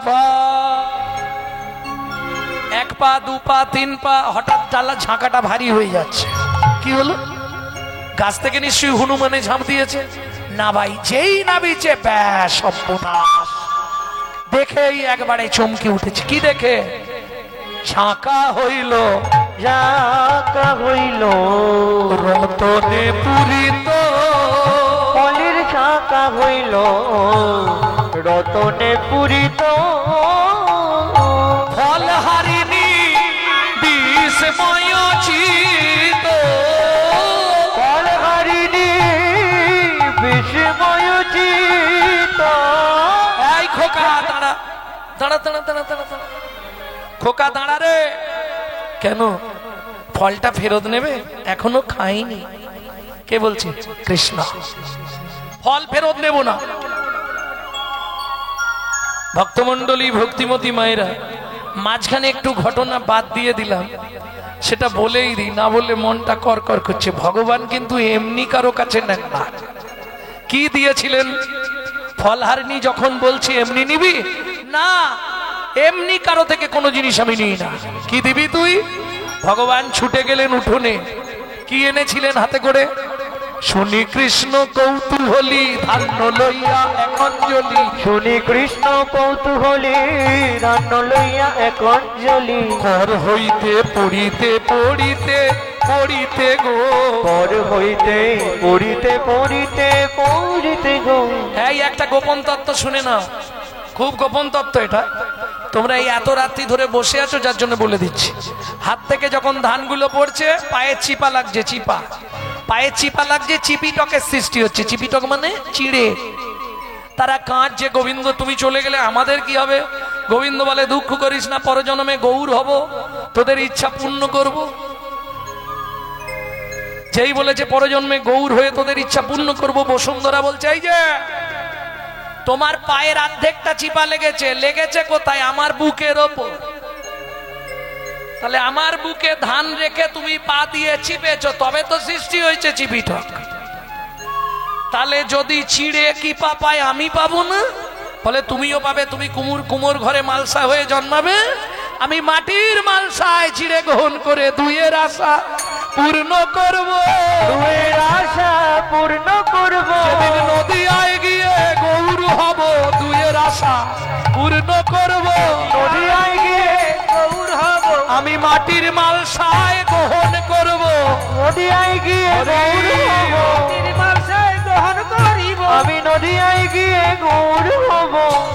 Speaker 1: এক পা দু পা তিন পা, হঠাৎ ডালা ঝাঁকাটা ভারী হয়ে যাচ্ছে। কি হলো? গাছ থেকে নিশ্চয়ই হনুমানে ঝাঁপ দিয়েছে না ভাই? যেই নাবিছে ব্যাস সর্বনাশ। দেখেই একবারে চমকে উঠেছে। কি দেখে? ঝাঁকা হইল,
Speaker 3: ঝাঁকা হইল
Speaker 1: রতনে পুরিত।
Speaker 3: ফলের ঝাঁকা হইল রতনে পুরিত।
Speaker 1: ফল হারিনি বিস্ময়োচিত,
Speaker 3: ফল হারিনি বিস্ময়োচিত।
Speaker 1: এই খোকা দাঁড়া দাঁড়া দাঁড়া দাঁড়া দাঁড়া দাঁড়া, খোকা দাঁড়া রে। কেন? ফলটা ফেরত নেবে? এখনো খাইনি। কে বলছে? কৃষ্ণ। ফল ফেরত নেব না। ভক্তমন্ডলী, ভক্তিমতী মায়েরা, মাঝখানে একটু ঘটনা বাদ দিয়ে দিলাম, সেটা বলেই দিই, না বললে মনটা করকর করছে। ভগবান কিন্তু এমনি কারো কাছে নেন না। কি দিয়েছিলেন? ফলহারিণী যখন বলছি এমনি নিবি না, এমনি কারো থেকে কোনো জিনিস আমি নিই না। কি দিবি তুই? ভগবান ছুটে গেলেন উঠোনে। কি এনেছিলেন হাতে করে? শুনি কৃষ্ণ কৌতূহলী ধান্য লইয়া এক অঞ্জলি।
Speaker 3: শুনি কৃষ্ণ কৌতূহলী ধান্য লইয়া এক অঞ্জলি।
Speaker 1: কর হইতে পড়িতে পড়িতে পড়িতে গো,
Speaker 3: পর হইতে পড়িতে পড়িতে পড়িতে গো।
Speaker 1: এই একটা গোপন তত্ত্ব শুনে নাও, খুব গোপন তত্ত্ব এটা। তোমরা এই এত রাত্রি ধরে বসে আছো যার জন্য বলে দিচ্ছি। হাত থেকে যখন ধানগুলো পড়ছে, পায়ে চিপা লাগছে, চিপা পায়ে চিপা লাগছে, চিপিটকের সৃষ্টি হচ্ছে। চিপিটক মানে চিড়ে। তারা কাঁদছে, গোবিন্দ তুমি চলে গেলে আমাদের কি হবে? গোবিন্দ বলে দুঃখ করিস না, পরজন্মে গৌর হব, তোদের ইচ্ছা পূর্ণ করব। যেই বলেছে পরজন্মে গৌর হয়ে তোদের ইচ্ছা পূর্ণ করব, বসুন্ধরা বলছে এই যে তোমার পায়ের অর্ধেকটা চিপা লেগেছে। লেগেছে কোথায়? আমার বুকের ওপর। তাহলে আমার বুকে ধান রেখে তুমি পা দিয়ে চিপেছ, তবে তো সৃষ্টি হয়েছে চিপিটক। তাহলে যদি চিড়ে কি পা পায় আমি পাবো না? বলে তুমিও পাবে। তুমি কুমোর ঘরে মালসা হয়ে জন্মাবে, আমি মাটির মালসায় চিড়ে গ্রহণ করে দুইয়ের আশা পূর্ণ করব,
Speaker 3: দুয়ের আশা পূর্ণ করব,
Speaker 1: সেদিন নদিয়ায় গিয়ে গৌর হব, দুয়ের আশা পূর্ণ করব,
Speaker 3: নদিয়ায় গিয়ে
Speaker 2: গৌর হব,
Speaker 1: আমি মাটির মালসায় গ্রহণ করব,
Speaker 3: নদিয়ায় গিয়ে গৌর হব,
Speaker 2: নির্মাশায় গ্রহণ করিব,
Speaker 3: আমি নদিয়ায় গিয়ে গৌর হব,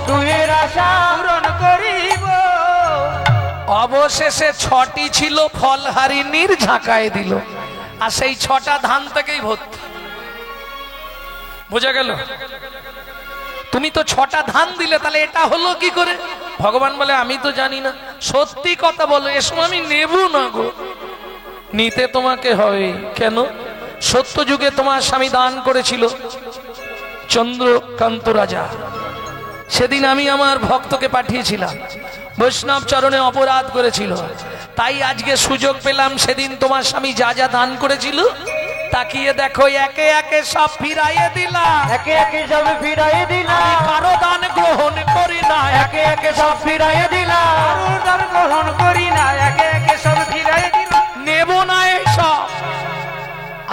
Speaker 3: দুয়ের আশা
Speaker 2: পূরণ করিব।
Speaker 1: অবশেষে 6টি ছিল ফলহারিণীর ঝাঁকায় দিল, আর সেই 6টা ধান থেকেই ভর্তি। বোঝা গেল? তুমি তো 6টা ধান দিলে, তাহলে এটা হলো কি করে? ভগবান বলে আমি তো জানি না, সত্যি কথা বলো, এসব আমি নেব না গো। নিতে তোমাকে হয়। কেন? সত্য যুগে তোমার স্বামী দান করেছিল চন্দ্রকান্ত রাজা, সেদিন আমি আমার ভক্তকে পাঠিয়েছিলাম, বৈষ্ণব চরণে অপরাধ করেছিল, তাই আজকে সুযোগ পেলাম, সেদিন তোমার স্বামী যা যা দান করেছিল তাকিয়ে দেখো, একে একে সব ফিরাইয়ে দিলাম।
Speaker 3: একে একে সব ফিরাইয়ে দিলাম,
Speaker 1: আমি কারো দান গ্রহণ করি না,
Speaker 3: একে একে সব ফিরাইয়ে দিলাম,
Speaker 2: কারোর দান গ্রহণ করি না, একে একে সব ফিরাই দিল।
Speaker 1: নেব না এসব।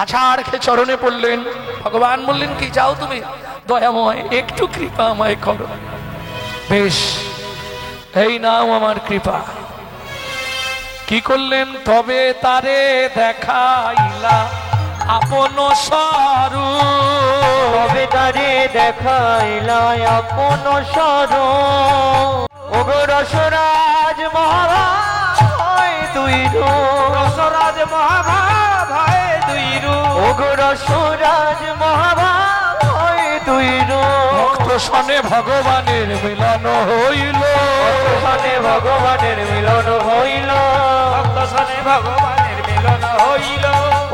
Speaker 1: আছাড় খেয়ে চরণে পড়লেন। ভগবান বললেন কি, যাও তুমি, দয়াময় একটু কৃপা আমায় করো। বেশ, এই নাও আমার কৃপা। কি করলেন? তবে তারে দেখাইলা আপন স্বরূপ,
Speaker 3: তবে তারে দেখাইলা আপন স্বরূপ, ওগো রসরাজ মহাভাই তুই রূপ,
Speaker 2: রসরাজ মহাভাব হয় দুই রূপ,
Speaker 3: ওগো রসরাজ মহাভাই তুই রূপ,
Speaker 1: ভক্ত সনে ভগবানের মিলন হইল,
Speaker 3: সনে ভগবানের মিলন হইল,
Speaker 2: ভক্ত সনে ভগবানের মিলন হইল,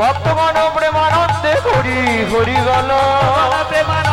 Speaker 3: ভক্তগণ প্রেমানন্দে হরি হরি গল,
Speaker 2: প্রেমানন্দে